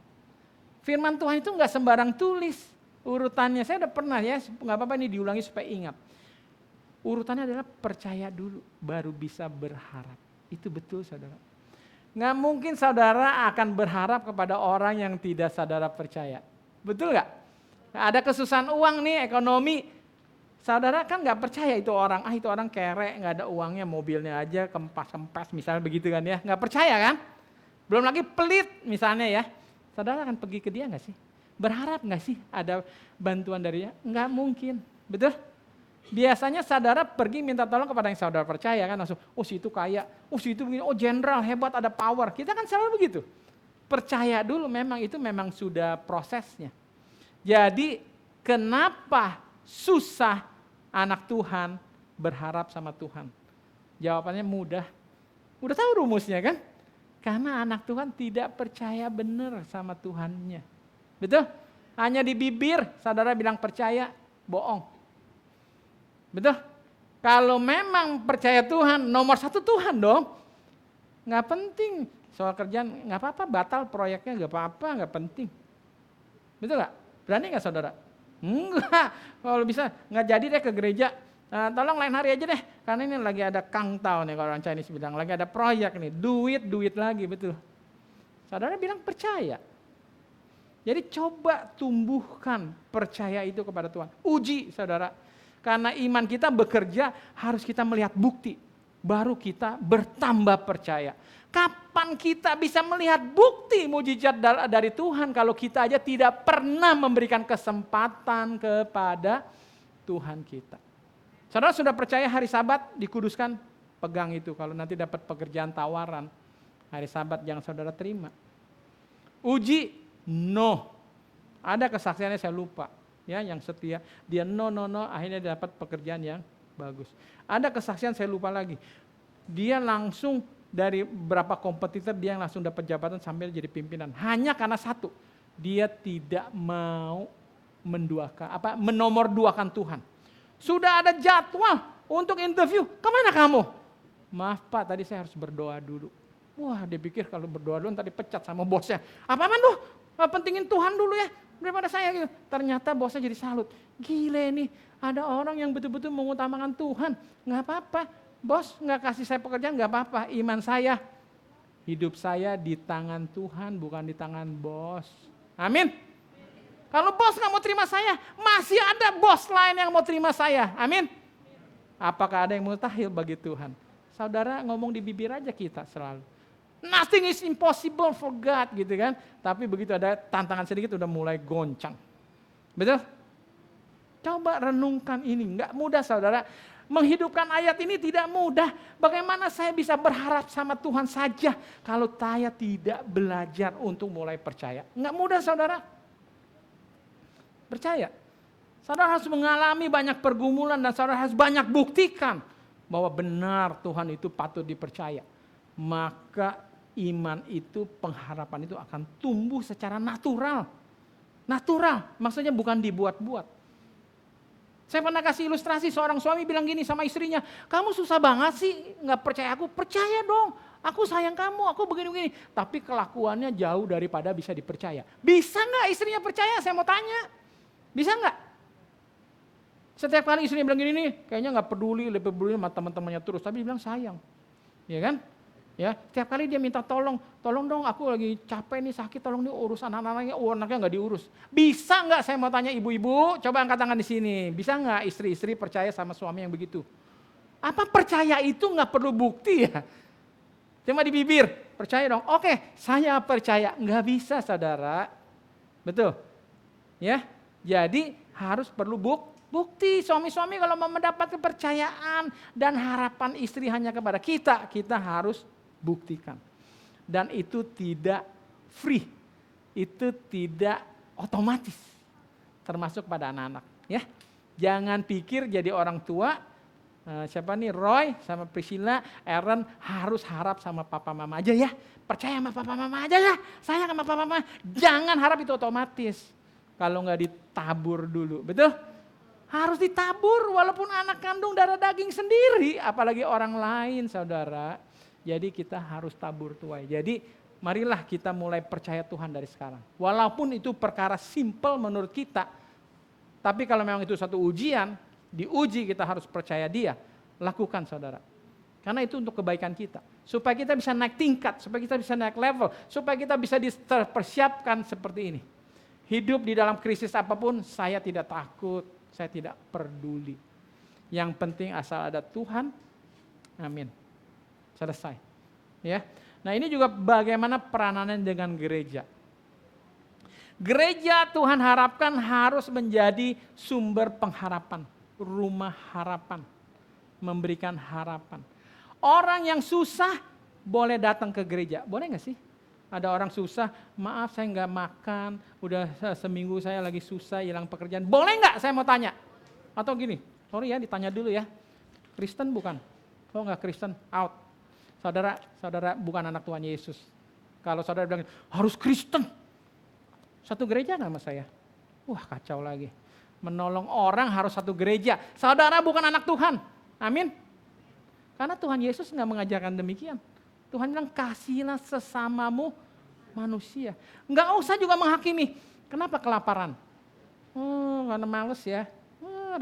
Firman Tuhan itu enggak sembarang tulis. Urutannya saya udah pernah ya, enggak apa-apa ini diulangi supaya ingat. Urutannya adalah percaya dulu, baru bisa berharap. Itu betul saudara. Nggak mungkin saudara akan berharap kepada orang yang tidak saudara percaya. Betul nggak? Ada kesusahan uang nih, ekonomi. Saudara kan nggak percaya itu orang kere, nggak ada uangnya, mobilnya aja kempas-kempas misalnya begitu kan ya. Nggak percaya kan? Belum lagi pelit misalnya ya. Saudara akan pergi ke dia nggak sih? Berharap nggak sih ada bantuan dari dia? Nggak mungkin. Betul? Biasanya saudara pergi minta tolong kepada yang saudara percaya kan langsung, oh si itu kaya, oh si itu begini, oh jenderal hebat ada power. Kita kan selalu begitu. Percaya dulu itu memang sudah prosesnya. Jadi kenapa susah anak Tuhan berharap sama Tuhan? Jawabannya mudah. Udah tahu rumusnya kan? Karena anak Tuhan tidak percaya benar sama Tuhannya. Betul? Hanya di bibir saudara bilang percaya, bohong. Betul? Kalau memang percaya Tuhan, nomor 1 Tuhan dong. Nggak penting soal kerjaan, nggak apa-apa, batal proyeknya nggak apa-apa, nggak penting. Betul nggak? Berani nggak saudara? Enggak, kalau bisa nggak jadi deh ke gereja. Tolong lain hari aja deh, karena ini lagi ada kangtau nih kalau orang Chinese bilang, lagi ada proyek nih, duit lagi, betul. Saudara bilang percaya. Jadi coba tumbuhkan percaya itu kepada Tuhan. Uji saudara. Karena iman kita bekerja harus kita melihat bukti. Baru kita bertambah percaya. Kapan kita bisa melihat bukti mujizat dari Tuhan kalau kita aja tidak pernah memberikan kesempatan kepada Tuhan kita. Saudara sudah percaya hari Sabat dikuduskan? Pegang itu, kalau nanti dapat pekerjaan tawaran, hari Sabat jangan saudara terima. Uji, no. Ada kesaksiannya saya lupa, ya yang setia, dia no, akhirnya dapat pekerjaan yang bagus. Ada kesaksian saya lupa lagi, dia langsung dari berapa kompetitor dia yang langsung dapat jabatan sambil jadi pimpinan. Hanya karena satu, dia tidak mau menomorduakan Tuhan. Sudah ada jadwal untuk interview, kemana kamu? Maaf Pak, tadi saya harus berdoa dulu. Wah, dia pikir kalau berdoa dulu tadi pecat sama bosnya. Apaan tuh? Pentingin Tuhan dulu ya, daripada saya gitu. Ternyata bosnya jadi salut. Gile nih, ada orang yang betul-betul mengutamakan Tuhan. Nggak apa-apa, bos nggak kasih saya pekerjaan nggak apa-apa. Iman saya, hidup saya di tangan Tuhan, bukan di tangan bos. Amin. Kalau bos nggak mau terima saya, masih ada bos lain yang mau terima saya. Amin. Apakah ada yang mustahil bagi Tuhan? Saudara ngomong di bibir aja kita selalu. Nothing is impossible for God gitu kan. Tapi begitu ada tantangan sedikit udah mulai goncang. Betul? Coba renungkan ini, nggak mudah saudara. Menghidupkan ayat ini tidak mudah. Bagaimana saya bisa berharap sama Tuhan saja kalau saya tidak belajar untuk mulai percaya? Nggak mudah saudara. Percaya. Saudara harus mengalami banyak pergumulan dan saudara harus banyak buktikan bahwa benar Tuhan itu patut dipercaya. Maka iman itu, pengharapan itu akan tumbuh secara natural. Natural, maksudnya bukan dibuat-buat. Saya pernah kasih ilustrasi, seorang suami bilang gini sama istrinya, kamu susah banget sih gak percaya aku. Percaya dong, aku sayang kamu, aku begini-begini. Tapi kelakuannya jauh daripada bisa dipercaya. Bisa gak istrinya percaya? Saya mau tanya. Bisa gak? Setiap kali istrinya bilang gini nih, kayaknya gak peduli, lebih peduli sama teman-temannya terus. Tapi dia bilang sayang. Ya kan? Ya, setiap kali dia minta tolong dong aku lagi capek nih, sakit, tolong nih urus anak-anaknya, anaknya nggak diurus. Bisa nggak, saya mau tanya ibu-ibu, coba angkat tangan di sini. Bisa nggak istri-istri percaya sama suami yang begitu? Apa percaya itu nggak perlu bukti ya? Cuma di bibir, percaya dong. Oke, saya percaya. Nggak bisa saudara. Betul? Ya, jadi harus perlu bukti. Suami-suami kalau mau mendapat kepercayaan dan harapan istri hanya kepada kita harus buktikan. Dan itu tidak free, itu tidak otomatis, termasuk pada anak-anak. Ya, jangan pikir jadi orang tua, siapa nih Roy sama Priscilla, Aaron harus harap sama papa mama aja ya, percaya sama papa mama aja ya, sayang sama papa mama. Jangan harap itu otomatis, kalau nggak ditabur dulu, betul? Harus ditabur walaupun anak kandung darah daging sendiri, apalagi orang lain saudara. Jadi kita harus tabur tuai. Jadi marilah kita mulai percaya Tuhan dari sekarang. Walaupun itu perkara simpel menurut kita. Tapi kalau memang itu satu ujian, diuji kita harus percaya Dia. Lakukan saudara. Karena itu untuk kebaikan kita. Supaya kita bisa naik tingkat, supaya kita bisa naik level, supaya kita bisa dipersiapkan seperti ini. Hidup di dalam krisis apapun, saya tidak takut, saya tidak peduli. Yang penting asal ada Tuhan, amin. Selesai. Ya. Nah ini juga bagaimana peranannya dengan gereja. Gereja Tuhan harapkan harus menjadi sumber pengharapan, rumah harapan, memberikan harapan. Orang yang susah boleh datang ke gereja, boleh gak sih? Ada orang susah, maaf saya gak makan, udah seminggu saya lagi susah, hilang pekerjaan. Boleh gak saya mau tanya? Atau gini, sorry ya ditanya dulu ya, Kristen bukan? Oh gak Kristen, out. Saudara bukan anak Tuhan Yesus. Kalau saudara bilang harus Kristen, satu gereja nggak sama saya? Wah kacau lagi. Menolong orang harus satu gereja. Saudara bukan anak Tuhan. Amin. Karena Tuhan Yesus nggak mengajarkan demikian. Tuhan bilang kasihilah sesamamu manusia. Nggak usah juga menghakimi. Kenapa kelaparan? Karena males ya.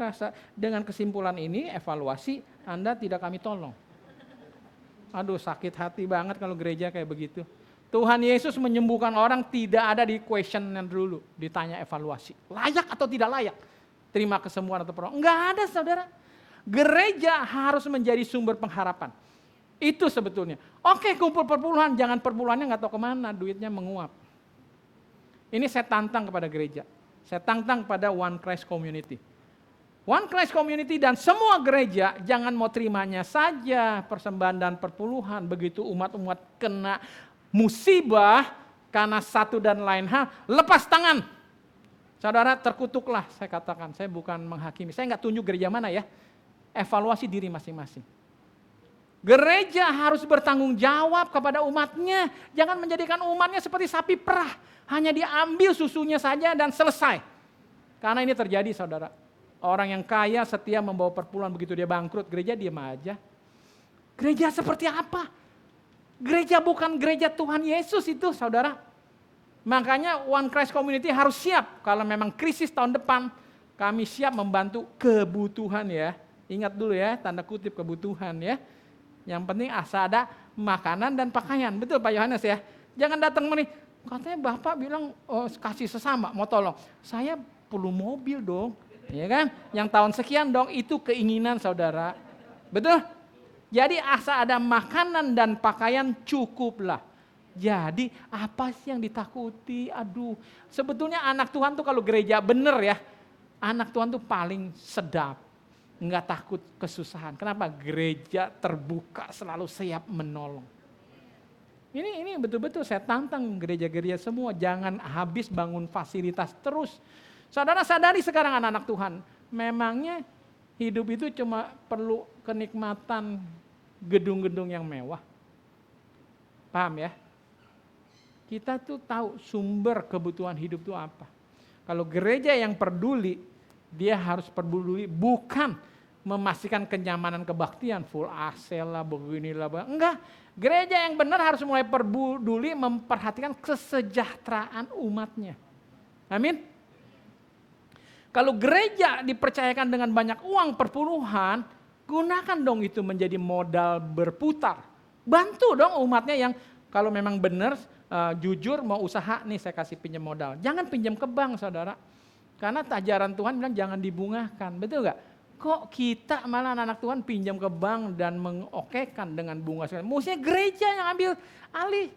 Rasa dengan kesimpulan ini evaluasi Anda tidak kami tolong. Aduh sakit hati banget kalau gereja kayak begitu. Tuhan Yesus menyembuhkan orang tidak ada di questionnya dulu. Ditanya evaluasi. Layak atau tidak layak? Terima kesembuhan atau pertolongan? Enggak ada saudara. Gereja harus menjadi sumber pengharapan. Itu sebetulnya. Oke, kumpul perpuluhan, jangan perpuluhannya nggak tahu kemana, duitnya menguap. Ini saya tantang kepada gereja. Saya tantang pada One Christ Community. One Christ Community dan semua gereja jangan mau terimanya saja persembahan dan perpuluhan. Begitu umat-umat kena musibah karena satu dan lain hal, lepas tangan. Saudara, terkutuklah, saya katakan. Saya bukan menghakimi. Saya nggak tunjuk gereja mana ya. Evaluasi diri masing-masing. Gereja harus bertanggung jawab kepada umatnya. Jangan menjadikan umatnya seperti sapi perah. Hanya diambil susunya saja dan selesai. Karena ini terjadi, saudara. Orang yang kaya setia membawa perpuluhan, begitu dia bangkrut, gereja diam aja. Gereja seperti apa? Gereja bukan gereja Tuhan Yesus itu, saudara. Makanya One Christ Community harus siap. Kalau memang krisis tahun depan, kami siap membantu kebutuhan ya. Ingat dulu ya, tanda kutip kebutuhan ya. Yang penting asal ada makanan dan pakaian. Betul Pak Yohanes ya. Jangan datang meni, katanya Bapak bilang kasih sesama, mau tolong. Saya perlu mobil dong. Ya kan? Yang tahun sekian dong, itu keinginan saudara. Betul? Jadi asal ada makanan dan pakaian cukuplah. Jadi apa sih yang ditakuti? Aduh, sebetulnya anak Tuhan tuh kalau gereja bener ya, anak Tuhan tuh paling sedap. Enggak takut kesusahan. Kenapa? Gereja terbuka, selalu siap menolong. Ini betul-betul saya tantang gereja-gereja semua. Jangan habis bangun fasilitas terus. Saudara sadari sekarang anak-anak Tuhan. Memangnya hidup itu cuma perlu kenikmatan gedung-gedung yang mewah. Paham ya? Kita tuh tahu sumber kebutuhan hidup itu apa. Kalau gereja yang peduli, dia harus peduli bukan memastikan kenyamanan kebaktian, full AC lah, beginilah. Enggak, gereja yang benar harus mulai peduli memperhatikan kesejahteraan umatnya. Amin. Kalau gereja dipercayakan dengan banyak uang perpuluhan, gunakan dong itu menjadi modal berputar. Bantu dong umatnya yang kalau memang benar, jujur mau usaha, nih saya kasih pinjam modal. Jangan pinjam ke bank saudara. Karena ajaran Tuhan bilang jangan dibungakan, betul gak? Kok kita malah anak Tuhan pinjam ke bank dan mengokekan dengan bunga. Mestinya gereja yang ambil alih,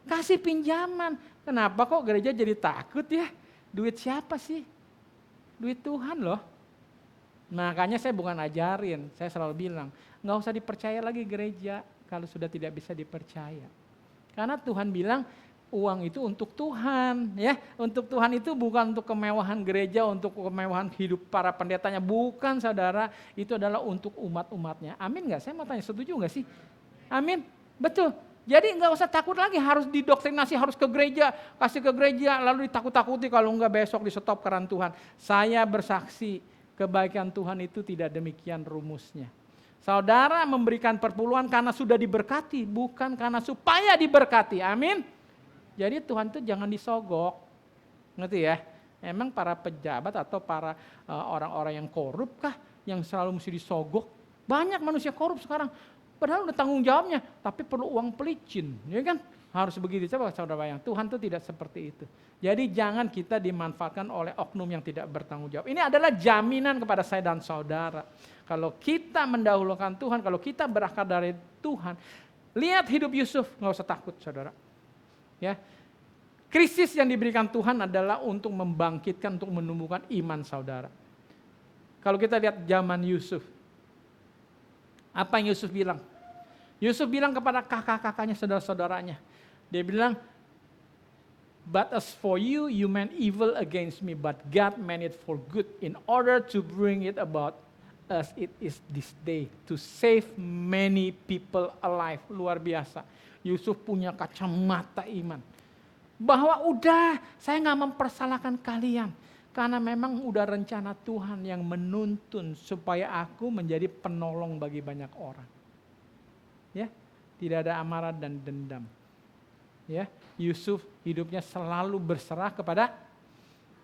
kasih pinjaman. Kenapa kok gereja jadi takut ya? Duit siapa sih? Duit Tuhan loh. Makanya saya bukan ajarin, saya selalu bilang, gak usah dipercaya lagi gereja kalau sudah tidak bisa dipercaya. Karena Tuhan bilang, uang itu untuk Tuhan, ya. Untuk Tuhan itu bukan untuk kemewahan gereja, untuk kemewahan hidup para pendetanya, bukan saudara. Itu adalah untuk umat-umatnya. Amin nggak? Saya mau tanya, setuju nggak sih? Amin, betul. Jadi nggak usah takut lagi, harus didoktrinasi, harus ke gereja, kasih ke gereja, lalu ditakut-takuti kalau nggak besok di stop keran Tuhan. Saya bersaksi, kebaikan Tuhan itu tidak demikian rumusnya. Saudara memberikan perpuluhan karena sudah diberkati, bukan karena supaya diberkati. Amin. Jadi Tuhan itu jangan disogok, ngerti ya? Emang para pejabat atau para orang-orang yang korup kah yang selalu mesti disogok? Banyak manusia korup sekarang, padahal udah tanggung jawabnya, tapi perlu uang pelicin, ya kan? Harus begitu, coba saudara bayang, Tuhan itu tidak seperti itu. Jadi jangan kita dimanfaatkan oleh oknum yang tidak bertanggung jawab. Ini adalah jaminan kepada saya dan saudara. Kalau kita mendahulukan Tuhan, kalau kita berakar dari Tuhan, lihat hidup Yusuf, nggak usah takut saudara. Ya, krisis yang diberikan Tuhan adalah untuk membangkitkan, untuk menumbuhkan iman saudara. Kalau kita lihat zaman Yusuf, apa yang Yusuf bilang? Yusuf bilang kepada kakak-kakaknya, saudara-saudaranya, dia bilang, "But as for you, you meant evil against me, but God meant it for good, in order to bring it about as it is this day, to save many people alive." Luar biasa. Yusuf punya kacamata iman. Bahwa udah, saya gak mempersalahkan kalian. Karena memang udah rencana Tuhan yang menuntun supaya aku menjadi penolong bagi banyak orang. Ya, tidak ada amarah dan dendam. Ya, Yusuf hidupnya selalu berserah kepada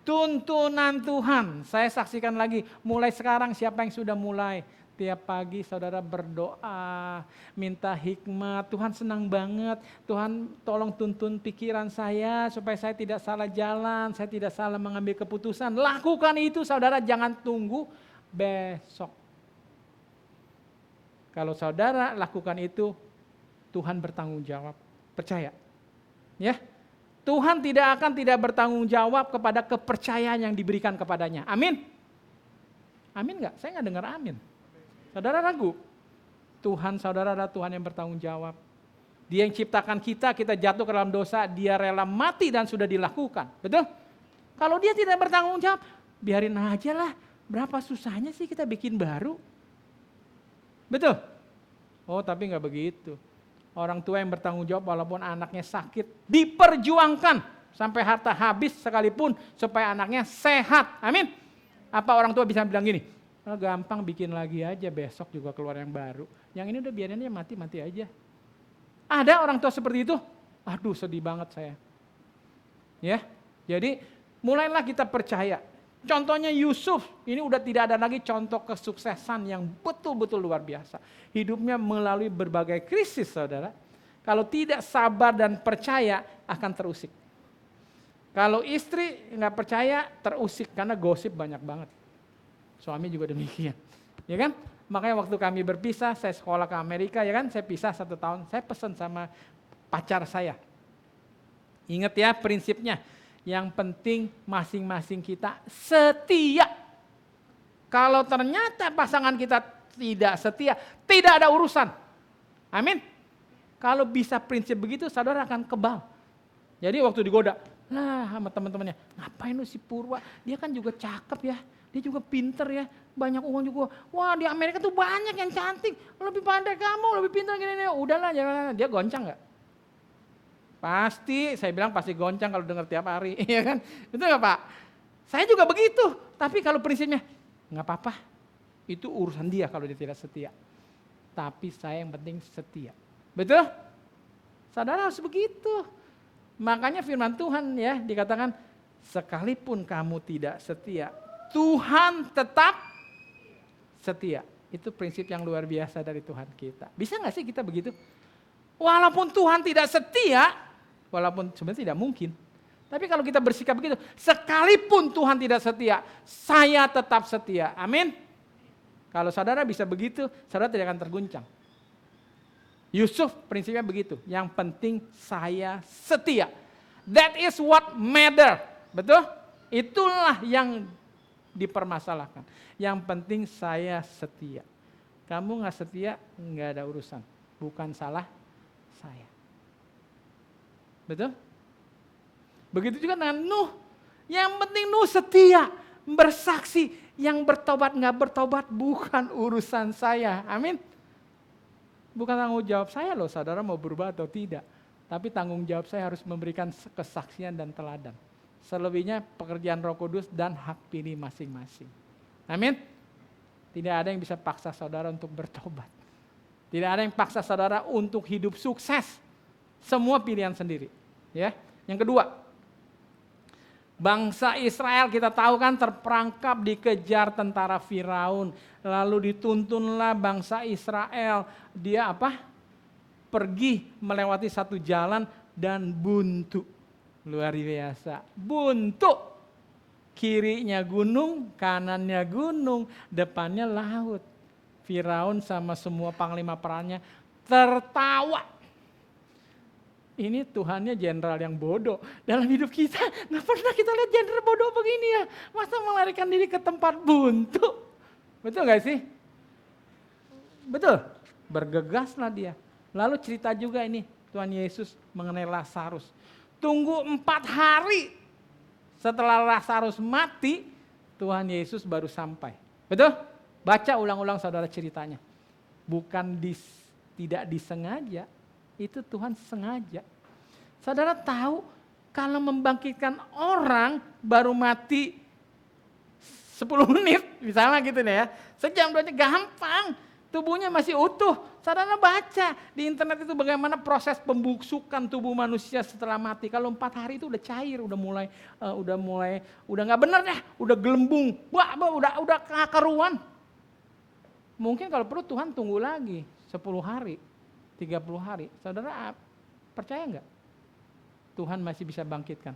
tuntunan Tuhan. Saya saksikan lagi, mulai sekarang siapa yang sudah mulai? Tiap pagi saudara berdoa, minta hikmat, Tuhan senang banget, Tuhan tolong tuntun pikiran saya supaya saya tidak salah jalan, saya tidak salah mengambil keputusan. Lakukan itu saudara, jangan tunggu besok. Kalau saudara lakukan itu, Tuhan bertanggung jawab. Percaya. Ya. Tuhan tidak bertanggung jawab kepada kepercayaan yang diberikan kepadanya. Amin. Amin enggak? Saya enggak dengar amin. Saudara ragu? Tuhan saudara adalah Tuhan yang bertanggung jawab. Dia yang ciptakan kita jatuh ke dalam dosa, dia rela mati dan sudah dilakukan. Betul? Kalau dia tidak bertanggung jawab, biarin aja lah. Berapa susahnya sih kita bikin baru? Betul? Oh tapi enggak begitu. Orang tua yang bertanggung jawab walaupun anaknya sakit, diperjuangkan sampai harta habis sekalipun supaya anaknya sehat. Amin. Apa orang tua bisa bilang gini, oh, gampang bikin lagi aja, besok juga keluar yang baru. Yang ini udah biarin aja mati aja. Ada orang tua seperti itu? Aduh sedih banget saya. Ya, jadi mulailah kita percaya. Contohnya Yusuf, ini udah tidak ada lagi contoh kesuksesan yang betul-betul luar biasa. Hidupnya melalui berbagai krisis saudara. Kalau tidak sabar dan percaya akan terusik. Kalau istri nggak percaya terusik karena gosip banyak banget. Suami juga demikian. Ya kan? Makanya waktu kami berpisah, saya sekolah ke Amerika ya kan, saya pisah 1 tahun, saya pesan sama pacar saya. Ingat ya prinsipnya. Yang penting masing-masing kita setia. Kalau ternyata pasangan kita tidak setia, tidak ada urusan. Amin. Kalau bisa prinsip begitu, saudara akan kebal. Jadi waktu digoda, lah sama teman-temannya, ngapain lu si Purwa? Dia kan juga cakep ya, dia juga pinter ya, banyak uang juga. Wah di Amerika tuh banyak yang cantik, lebih pandai kamu, lebih pintar gini-gini. Udahlah jangan, dia goncang nggak? Pasti, saya bilang pasti goncang kalau dengar tiap hari, ya kan? Betul nggak Pak? Saya juga begitu, tapi kalau prinsipnya nggak apa-apa, itu urusan dia kalau dia tidak setia. Tapi saya yang penting setia, betul? Saudara harus begitu. Makanya firman Tuhan ya dikatakan, sekalipun kamu tidak setia, Tuhan tetap setia. Itu prinsip yang luar biasa dari Tuhan kita. Bisa nggak sih kita begitu? Walaupun Tuhan tidak setia, walaupun sebenarnya tidak mungkin. Tapi kalau kita bersikap begitu, sekalipun Tuhan tidak setia, saya tetap setia. Amin. Kalau saudara bisa begitu, saudara tidak akan terguncang. Yusuf prinsipnya begitu. Yang penting saya setia. That is what matter. Betul? Itulah yang dipermasalahkan. Yang penting saya setia. Kamu nggak setia, nggak ada urusan. Bukan salah saya. Betul? Begitu juga dengan Nuh. Yang penting Nuh setia, bersaksi. Yang bertobat nggak bertobat bukan urusan saya. Amin. Bukan tanggung jawab saya loh, saudara mau berubah atau tidak. Tapi tanggung jawab saya harus memberikan kesaksian dan teladan. Selebihnya pekerjaan Roh Kudus dan hak pilih masing-masing. Amin. Tidak ada yang bisa paksa saudara untuk bertobat. Tidak ada yang paksa saudara untuk hidup sukses. Semua pilihan sendiri. Ya. Yang kedua, bangsa Israel kita tahu kan terperangkap dikejar tentara Firaun. Lalu dituntunlah bangsa Israel. Dia apa? Pergi melewati satu jalan dan buntu. Luar biasa. Buntu. Kirinya gunung, kanannya gunung, depannya laut. Firaun sama semua panglima perannya tertawa. Ini Tuhannya jenderal yang bodoh. Dalam hidup kita, nggak pernah kita lihat jenderal bodoh begini ya. Masa melarikan diri ke tempat buntu? Betul nggak sih? Betul. Bergegaslah dia. Lalu cerita juga ini Tuhan Yesus mengenai Lazarus. Tunggu 4 hari setelah Lazarus mati, Tuhan Yesus baru sampai. Betul? Baca ulang-ulang saudara ceritanya. Bukan tidak disengaja. Itu Tuhan sengaja. Saudara tahu kalau membangkitkan orang baru mati 10 menit misalnya gitu nih ya. Sejam 2 jam gampang. Tubuhnya masih utuh. Saudara baca di internet itu bagaimana proses pembusukan tubuh manusia setelah mati. Kalau 4 hari itu udah cair, udah nggak benar deh, udah gelembung, udah keruan. Mungkin kalau perlu Tuhan tunggu lagi 10 hari. 30 hari, saudara percaya enggak? Tuhan masih bisa bangkitkan.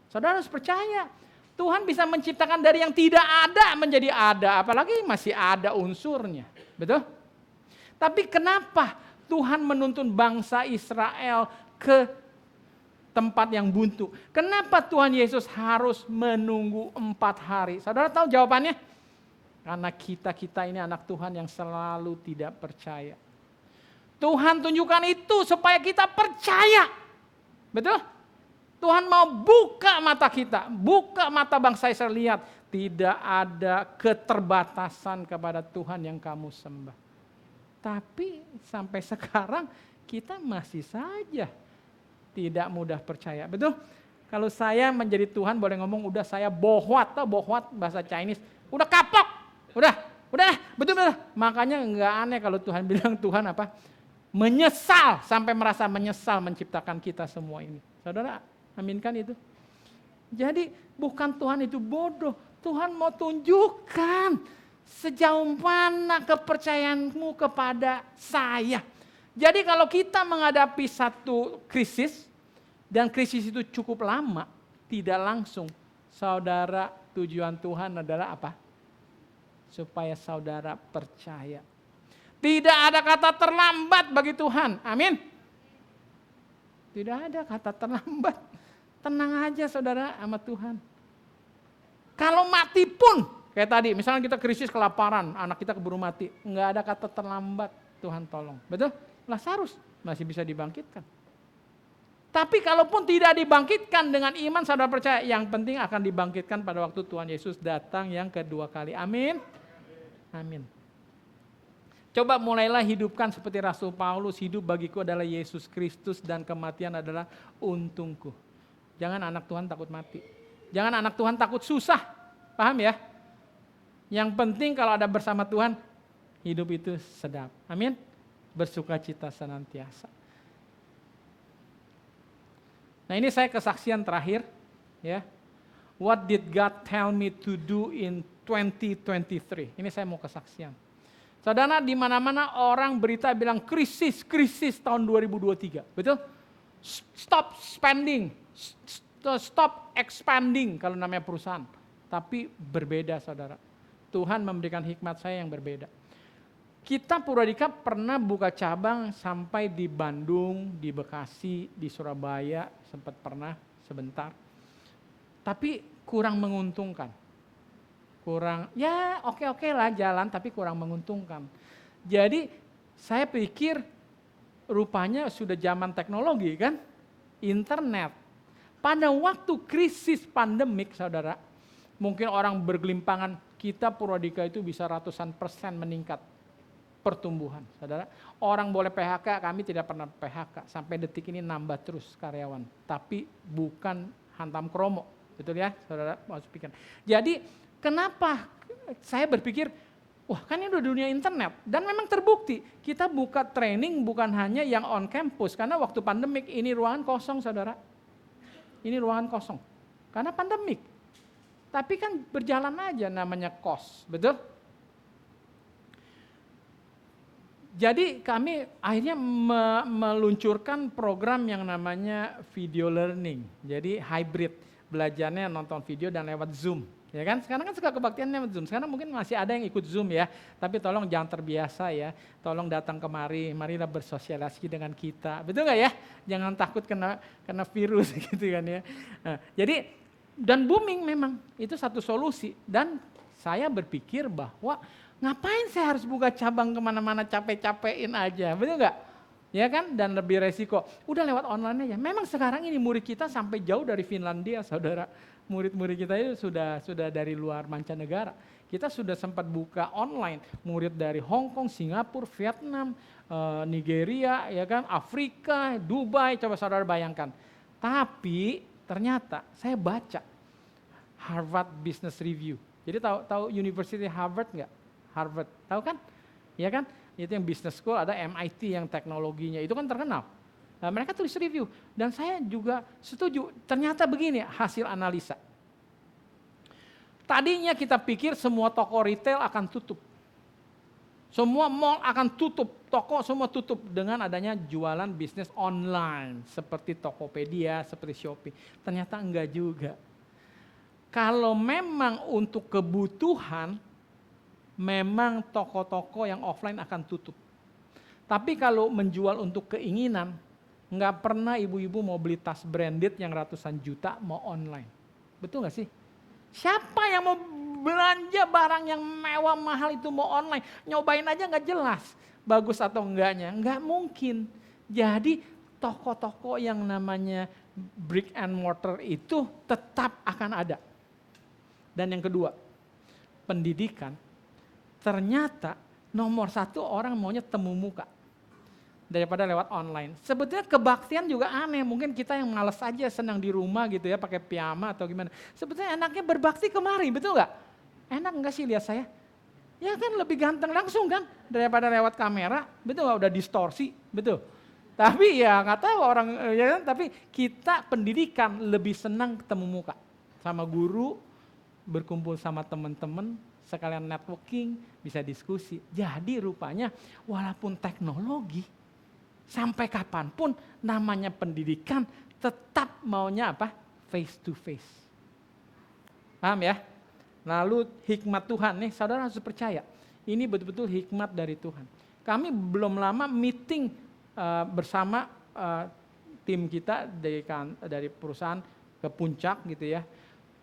Saudara harus percaya, Tuhan bisa menciptakan dari yang tidak ada menjadi ada, apalagi masih ada unsurnya. Betul? Tapi kenapa Tuhan menuntun bangsa Israel ke tempat yang buntu? Kenapa Tuhan Yesus harus menunggu 4 hari? Saudara tahu jawabannya? Karena kita ini anak Tuhan yang selalu tidak percaya. Tuhan tunjukkan itu supaya kita percaya. Betul? Tuhan mau buka mata kita, buka mata bangsa Israel, lihat tidak ada keterbatasan kepada Tuhan yang kamu sembah. Tapi sampai sekarang kita masih saja tidak mudah percaya. Betul? Kalau saya menjadi Tuhan boleh ngomong udah saya bohwat, atau bohwat bahasa Chinese, udah kapok, udah, betul. Makanya nggak aneh kalau Tuhan bilang Tuhan apa? Menyesal, sampai merasa menyesal menciptakan kita semua ini. Saudara, aminkan itu? Jadi bukan Tuhan itu bodoh, Tuhan mau tunjukkan sejauh mana kepercayaanmu kepada saya. Jadi kalau kita menghadapi satu krisis, dan krisis itu cukup lama, tidak langsung, saudara, tujuan Tuhan adalah apa? Supaya saudara percaya. Tidak ada kata terlambat bagi Tuhan, amin. Tidak ada kata terlambat. Tenang aja saudara sama Tuhan. Kalau mati pun, kayak tadi, misalnya kita krisis kelaparan, anak kita keburu mati. Enggak ada kata terlambat, Tuhan tolong. Betul? Lazarus masih bisa dibangkitkan. Tapi kalaupun tidak dibangkitkan dengan iman, saudara percaya, yang penting akan dibangkitkan pada waktu Tuhan Yesus datang yang kedua kali. Amin. Amin. Coba mulailah hidupkan seperti Rasul Paulus, hidup bagiku adalah Yesus Kristus dan kematian adalah untungku. Jangan anak Tuhan takut mati. Jangan anak Tuhan takut susah. Paham ya? Yang penting kalau ada bersama Tuhan, hidup itu sedap. Amin. Bersukacita senantiasa. Nah ini saya kesaksian terakhir. Ya. What did God tell me to do in 2023? Ini saya mau kesaksian. Saudara, di mana-mana orang berita bilang krisis tahun 2023. Betul? Stop spending. Stop expanding kalau namanya perusahaan. Tapi berbeda saudara. Tuhan memberikan hikmat saya yang berbeda. Kita Purwadika pernah buka cabang sampai di Bandung, di Bekasi, di Surabaya, sempat pernah sebentar. Tapi kurang menguntungkan. Kurang, ya oke lah jalan tapi kurang menguntungkan. Jadi saya pikir rupanya sudah zaman teknologi kan, internet. Pada waktu krisis pandemik saudara, mungkin orang bergelimpangan, kita Purwadika itu bisa ratusan persen meningkat pertumbuhan saudara. Orang boleh PHK, kami tidak pernah PHK, sampai detik ini nambah terus karyawan. Tapi bukan hantam kromo, betul ya saudara? Jadi kenapa saya berpikir, wah kan ini udah dunia internet. Dan memang terbukti, kita buka training bukan hanya yang on campus. Karena waktu pandemik ini ruangan kosong saudara. Ini ruangan kosong. Karena pandemik. Tapi kan berjalan aja namanya kos, betul? Jadi kami akhirnya meluncurkan program yang namanya video learning. Jadi hybrid, belajarnya nonton video dan lewat Zoom. Ya kan? Sekarang kan suka kebaktian lewat Zoom. Sekarang mungkin masih ada yang ikut Zoom ya. Tapi tolong jangan terbiasa ya. Tolong datang kemari, marilah bersosialisasi dengan kita. Betul nggak ya? Jangan takut kena virus gitu kan ya. Nah, jadi dan booming memang itu satu solusi. Dan saya berpikir bahwa ngapain saya harus buka cabang kemana-mana capek-capekin aja, betul nggak? Ya kan, dan lebih resiko. Udah lewat online aja. Memang sekarang ini murid kita sampai jauh dari Finlandia, saudara. Murid-murid kita itu sudah dari luar mancanegara. Kita sudah sempat buka online, murid dari Hong Kong, Singapura, Vietnam, Nigeria, ya kan, Afrika, Dubai. Coba saudara bayangkan. Tapi ternyata saya baca Harvard Business Review. Jadi tahu University Harvard nggak? Harvard, tahu kan? Ya kan? Itu yang business school, ada MIT yang teknologinya, itu kan terkenal. Nah, mereka tulis review, dan saya juga setuju, ternyata begini hasil analisa. Tadinya kita pikir semua toko retail akan tutup. Semua mall akan tutup, toko semua tutup dengan adanya jualan bisnis online, seperti Tokopedia, seperti Shopee. Ternyata enggak juga. Kalau memang untuk kebutuhan, memang toko-toko yang offline akan tutup. Tapi kalau menjual untuk keinginan, nggak pernah ibu-ibu mau beli tas branded yang ratusan juta mau online. Betul nggak sih? Siapa yang mau belanja barang yang mewah mahal itu mau online? Nyobain aja nggak jelas bagus atau enggaknya. Nggak mungkin. Jadi toko-toko yang namanya brick and mortar itu tetap akan ada. Dan yang kedua, pendidikan. Ternyata nomor satu orang maunya temu muka daripada lewat online. Sebetulnya kebaktian juga aneh. Mungkin kita yang malas aja senang di rumah gitu ya pakai piyama atau gimana. Sebetulnya enaknya berbakti kemari, betul nggak? Enak nggak sih lihat saya? Ya kan lebih ganteng langsung kan daripada lewat kamera, betul nggak? Udah distorsi, betul. Tapi ya nggak tahu orang ya kan. Tapi kita pendidikan lebih senang ketemu muka sama guru, berkumpul sama teman-teman, sekalian networking, bisa diskusi. Jadi rupanya walaupun teknologi, sampai kapanpun namanya pendidikan tetap maunya apa? Face to face. Paham ya? Lalu hikmat Tuhan nih, saudara harus percaya. Ini betul-betul hikmat dari Tuhan. Kami belum lama meeting bersama tim kita dari perusahaan ke puncak gitu ya.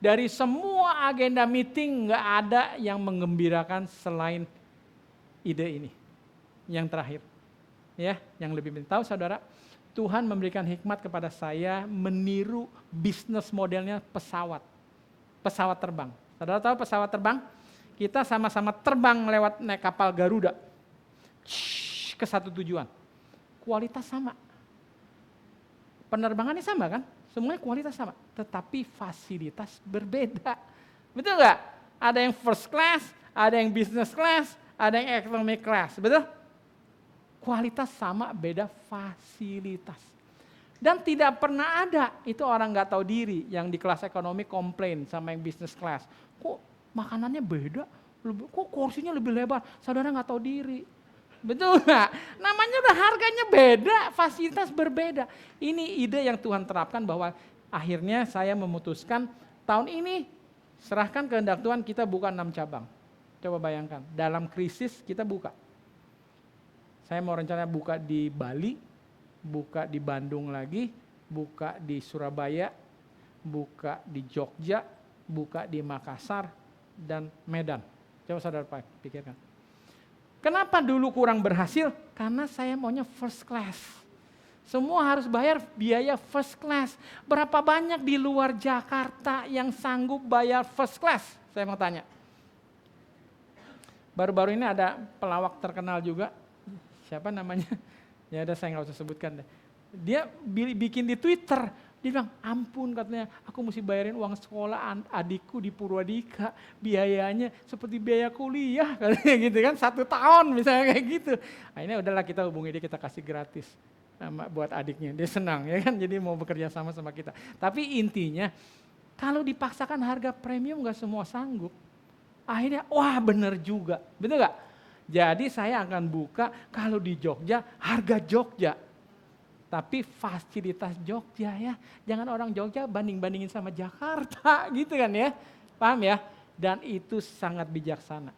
Dari semua agenda meeting nggak ada yang menggembirakan selain ide ini. Yang terakhir. Ya, yang lebih penting tahu saudara, Tuhan memberikan hikmat kepada saya meniru bisnis modelnya pesawat. Pesawat terbang. Saudara tahu pesawat terbang? Kita sama-sama terbang lewat naik kapal Garuda. Ke satu tujuan. Kualitas sama. Penerbangannya sama kan? Semuanya kualitas sama. Tetapi fasilitas berbeda. Betul nggak? Ada yang first class, ada yang business class, ada yang economic class. Betul? Kualitas sama, beda fasilitas. Dan tidak pernah ada, itu orang nggak tahu diri, yang di kelas ekonomi komplain sama yang business class. Kok makanannya beda? Kok kursinya lebih lebar? Saudara nggak tahu diri. Betul nggak? Namanya udah harganya beda, fasilitas berbeda. Ini ide yang Tuhan terapkan bahwa akhirnya saya memutuskan tahun ini serahkan kehendak Tuhan, kita buka 6 cabang. Coba bayangkan, dalam krisis kita buka. Saya mau rencana buka di Bali, buka di Bandung lagi, buka di Surabaya, buka di Jogja, buka di Makassar, dan Medan. Coba saudara pikirkan. Kenapa dulu kurang berhasil? Karena saya maunya first class. Semua harus bayar biaya first class. Berapa banyak di luar Jakarta yang sanggup bayar first class? Saya mau tanya. Baru-baru ini ada pelawak terkenal juga. Siapa namanya? Ya udah saya nggak usah sebutkan deh. Dia bikin di Twitter, dia bilang, ampun katanya, aku mesti bayarin uang sekolah adikku di Purwadika, biayanya seperti biaya kuliah, katanya gitu kan, 1 tahun misalnya kayak gitu. Akhirnya udahlah kita hubungi dia, kita kasih gratis buat adiknya, dia senang ya kan, jadi mau bekerja sama kita. Tapi intinya, kalau dipaksakan harga premium nggak semua sanggup. Akhirnya, wah bener juga, betul nggak? Jadi saya akan buka kalau di Jogja, harga Jogja. Tapi fasilitas Jogja ya. Jangan orang Jogja banding-bandingin sama Jakarta gitu kan ya. Paham ya? Dan itu sangat bijaksana.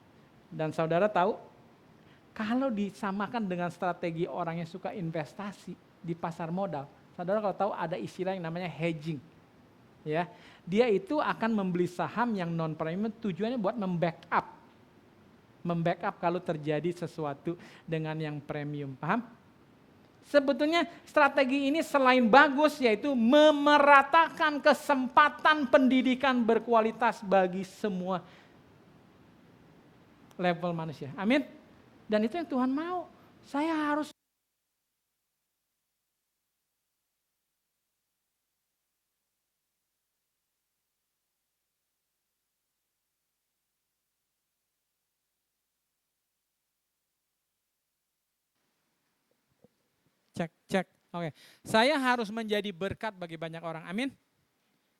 Dan saudara tahu, kalau disamakan dengan strategi orang yang suka investasi di pasar modal. Saudara kalau tahu ada istilah yang namanya hedging. Ya, dia itu akan membeli saham yang non premium tujuannya buat membackup kalau terjadi sesuatu dengan yang premium, paham? Sebetulnya strategi ini selain bagus yaitu memeratakan kesempatan pendidikan berkualitas bagi semua level manusia. Amin. Dan itu yang Tuhan mau. Saya harus cek. Oke. Saya harus menjadi berkat bagi banyak orang. Amin.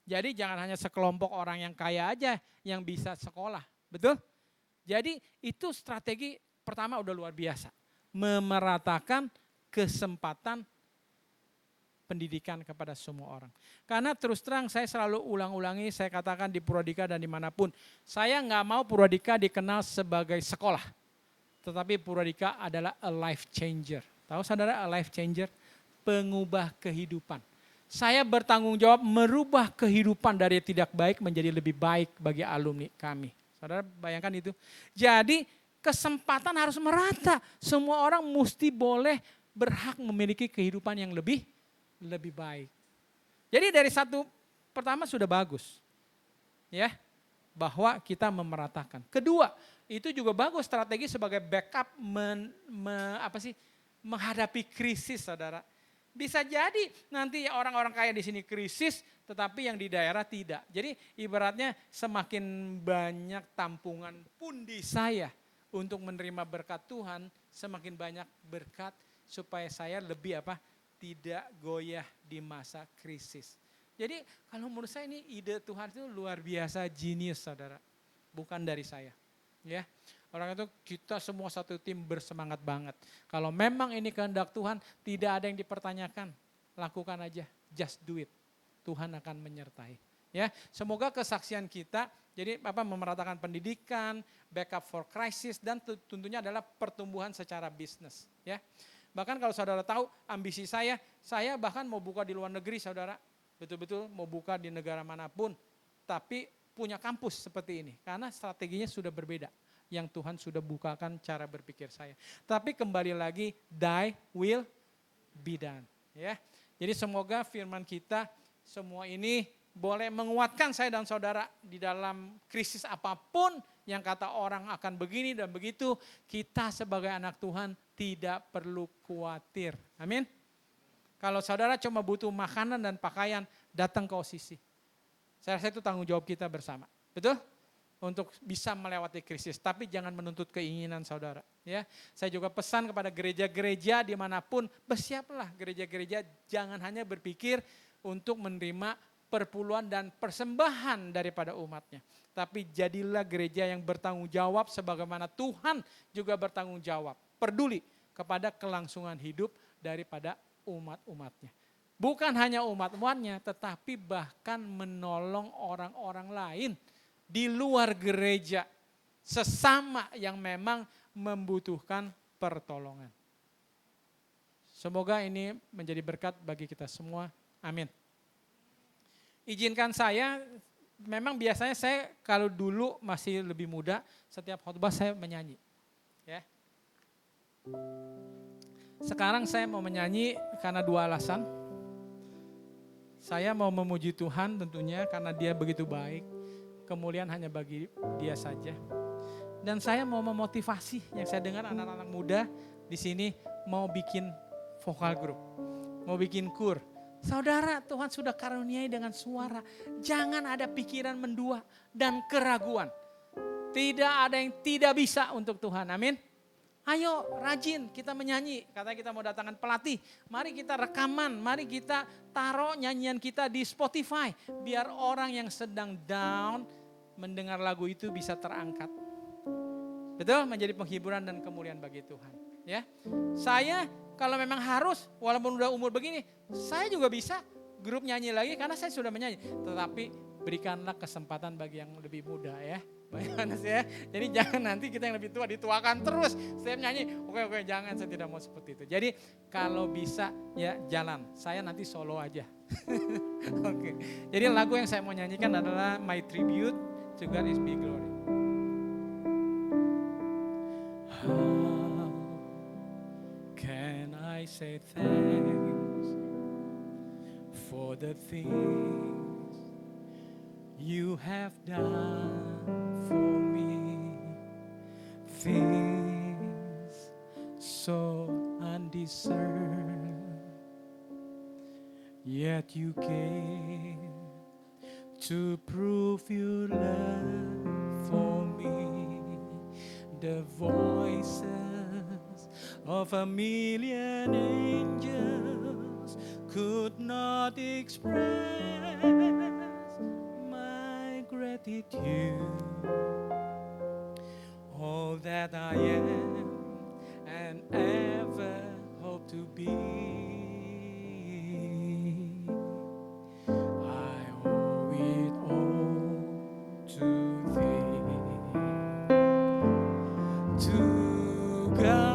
Jadi jangan hanya sekelompok orang yang kaya aja yang bisa sekolah. Betul? Jadi itu strategi pertama udah luar biasa. Memeratakan kesempatan pendidikan kepada semua orang. Karena terus terang saya selalu ulang-ulangi, saya katakan di Purwadika dan dimanapun. Saya nggak mau Purwadika dikenal sebagai sekolah. Tetapi Purwadika adalah a life changer. Tahu saudara, a life changer, pengubah kehidupan. Saya bertanggung jawab merubah kehidupan dari tidak baik menjadi lebih baik bagi alumni kami. Saudara bayangkan itu. Jadi kesempatan harus merata. Semua orang mesti boleh berhak memiliki kehidupan yang lebih baik. Jadi dari satu pertama sudah bagus. Ya, bahwa kita memeratakan. Kedua, itu juga bagus strategi sebagai backup menghadapi krisis, saudara. Bisa jadi nanti orang-orang kaya di sini krisis, tetapi yang di daerah tidak. Jadi ibaratnya semakin banyak tampungan pundi saya untuk menerima berkat Tuhan, semakin banyak berkat supaya saya lebih tidak goyah di masa krisis. Jadi kalau menurut saya ini ide Tuhan itu luar biasa, jenius, saudara. Bukan dari saya. Ya, orang itu kita semua satu tim bersemangat banget. Kalau memang ini kehendak Tuhan, tidak ada yang dipertanyakan, lakukan aja, just do it. Tuhan akan menyertai. Ya, semoga kesaksian kita, jadi memeratakan pendidikan, backup for crisis, dan tentunya adalah pertumbuhan secara bisnis. Ya, bahkan kalau saudara tahu ambisi saya bahkan mau buka di luar negeri, saudara, betul-betul mau buka di negara manapun, tapi punya kampus seperti ini, karena strateginya sudah berbeda, yang Tuhan sudah bukakan cara berpikir saya. Tapi kembali lagi, thy will be done. Ya, jadi semoga firman kita semua ini boleh menguatkan saya dan saudara di dalam krisis apapun yang kata orang akan begini dan begitu, kita sebagai anak Tuhan tidak perlu khawatir. Amin. Kalau saudara cuma butuh makanan dan pakaian, datang ke OCC. Saya rasa itu tanggung jawab kita bersama, betul? Untuk bisa melewati krisis, tapi jangan menuntut keinginan saudara. Ya, saya juga pesan kepada gereja-gereja dimanapun, bersiaplah gereja-gereja, jangan hanya berpikir untuk menerima perpuluhan dan persembahan daripada umatnya. Tapi jadilah gereja yang bertanggung jawab sebagaimana Tuhan juga bertanggung jawab. Peduli kepada kelangsungan hidup daripada umat-umatnya. Bukan hanya umat-umatnya, tetapi bahkan menolong orang-orang lain di luar gereja, sesama yang memang membutuhkan pertolongan. Semoga ini menjadi berkat bagi kita semua. Amin. Izinkan saya, memang biasanya saya kalau dulu masih lebih muda, setiap khotbah saya menyanyi. Ya. Sekarang saya mau menyanyi karena dua alasan. Saya mau memuji Tuhan tentunya karena Dia begitu baik. Kemuliaan hanya bagi Dia saja. Dan saya mau memotivasi, yang saya dengar anak-anak muda di sini mau bikin vokal group, mau bikin kur. Saudara, Tuhan sudah karuniai dengan suara. Jangan ada pikiran mendua dan keraguan. Tidak ada yang tidak bisa untuk Tuhan. Amin. Ayo rajin kita menyanyi, katanya kita mau datangkan pelatih. Mari kita rekaman, mari kita taruh nyanyian kita di Spotify. Biar orang yang sedang down mendengar lagu itu bisa terangkat. Betul, menjadi penghiburan dan kemuliaan bagi Tuhan. Ya, saya kalau memang harus, walaupun udah umur begini, saya juga bisa grup nyanyi lagi karena saya sudah menyanyi. Tetapi berikanlah kesempatan bagi yang lebih muda ya. Bagaimana sih ya? Jadi jangan nanti kita yang lebih tua dituakan terus. Saya nyanyi, oke jangan, saya tidak mau seperti itu. Jadi kalau bisa ya jalan, saya nanti solo aja. Oke. Jadi lagu yang saya mau nyanyikan adalah My Tribute to God Is Be Glory. How can I say thanks for the things you have done for me, things so undeserved, yet you came to prove your love for me. The voices of a million angels could not express my gratitude. All that I am and ever hope to be, I owe it all to Thee. To God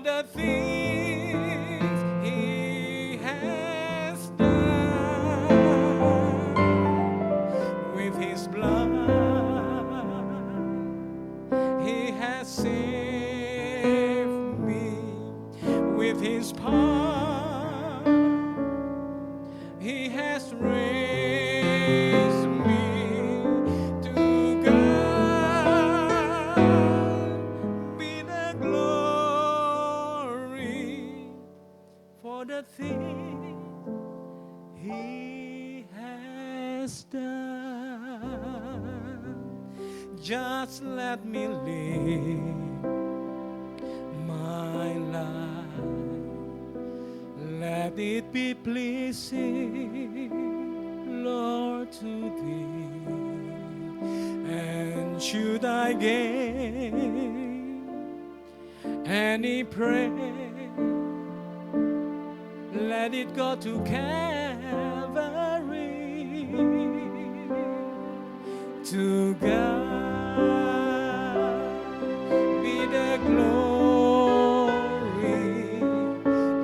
the things He has done with His blood. He has saved me with His power. He has raised me to God be the glory for the thing He has done. Just let me live my life. Let it be pleasing, Lord, to Thee. And should I gain any praise, let it go to Calvary. To God be the glory.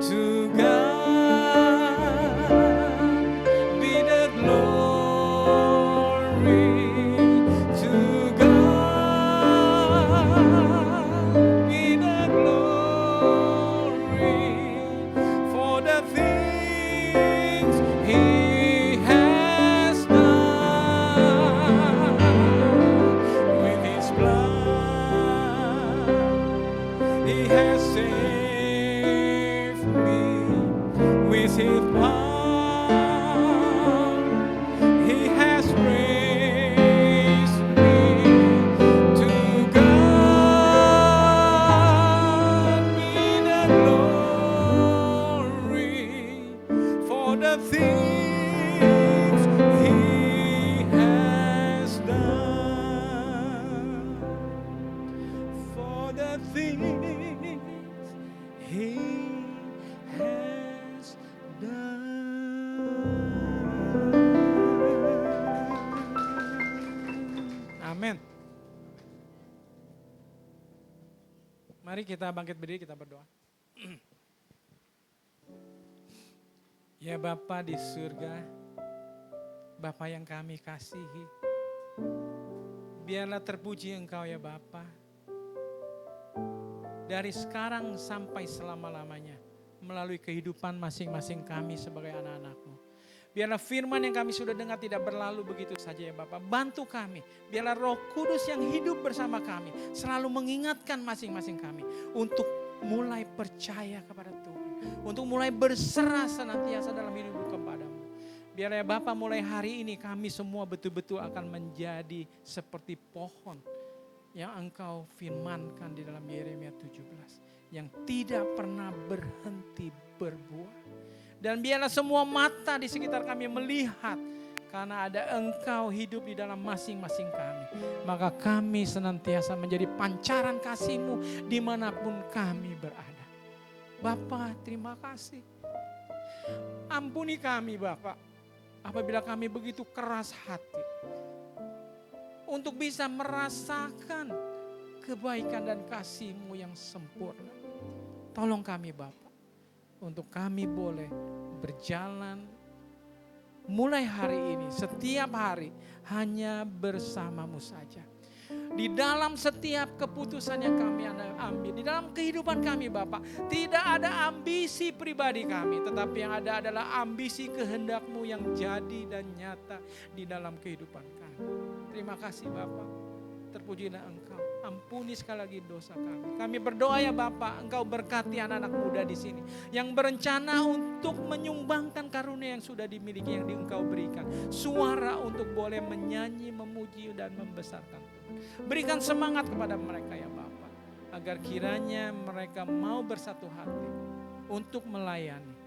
To God be the glory. To God be the glory for the things He has done with His blood. He has saved me with His power. He has raised me to God be the glory for the things He has done. For the things He has done. Amin. Mari kita bangkit berdiri, kita berdoa. Ya Bapa di surga, Bapa yang kami kasihi, biarlah terpuji Engkau ya Bapa. Dari sekarang sampai selama-lamanya, melalui kehidupan masing-masing kami sebagai anak-anak-Mu. Biarlah firman yang kami sudah dengar tidak berlalu begitu saja ya Bapak. Bantu kami, biarlah Roh Kudus yang hidup bersama kami selalu mengingatkan masing-masing kami untuk mulai percaya kepada Tuhan. Untuk mulai berserah senantiasa dalam hidup kepadamu. Biarlah ya Bapak mulai hari ini kami semua betul-betul akan menjadi seperti pohon yang Engkau firmankan di dalam Yeremia 17. Yang tidak pernah berhenti berbuah. Dan biarlah semua mata di sekitar kami melihat karena ada Engkau hidup di dalam masing-masing kami. Maka kami senantiasa menjadi pancaran kasih-Mu dimanapun kami berada. Bapa, terima kasih. Ampuni kami Bapak, apabila kami begitu keras hati untuk bisa merasakan kebaikan dan kasih-Mu yang sempurna. Tolong kami Bapak, untuk kami boleh berjalan mulai hari ini, setiap hari hanya bersama-Mu saja. Di dalam setiap keputusan yang kami ambil, di dalam kehidupan kami Bapak, tidak ada ambisi pribadi kami, tetapi yang ada adalah ambisi kehendak-Mu yang jadi dan nyata di dalam kehidupan kami. Terima kasih Bapak, terpujilah Engkau. Ampuni sekali lagi dosa kami. Kami berdoa ya Bapak, Engkau berkati anak-anak muda di sini yang berencana untuk menyumbangkan karunia yang sudah dimiliki, yang Engkau berikan. Suara untuk boleh menyanyi, memuji dan membesarkan Tuhan. Berikan semangat kepada mereka ya Bapak, agar kiranya mereka mau bersatu hati untuk melayani,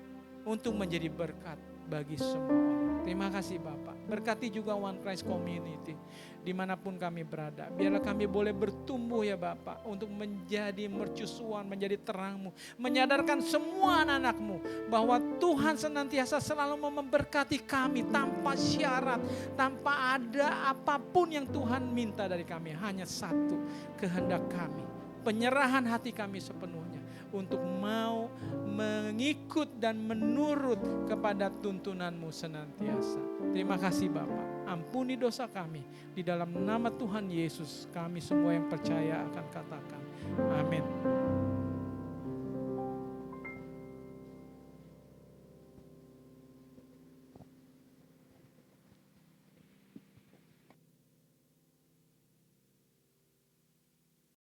untuk menjadi berkat bagi semua orang. Terima kasih Bapak. Berkati juga One Christ Community dimanapun kami berada. Biarlah kami boleh bertumbuh ya Bapak untuk menjadi mercusuan, menjadi terang-Mu. Menyadarkan semua anak-anak-Mu bahwa Tuhan senantiasa selalu memberkati kami tanpa syarat, tanpa ada apapun yang Tuhan minta dari kami. Hanya satu, kehendak kami, penyerahan hati kami sepenuhnya untuk mau mengikut dan menurut kepada tuntunan-Mu senantiasa. Terima kasih Bapa, ampuni dosa kami. Di dalam nama Tuhan Yesus kami semua yang percaya akan katakan amin.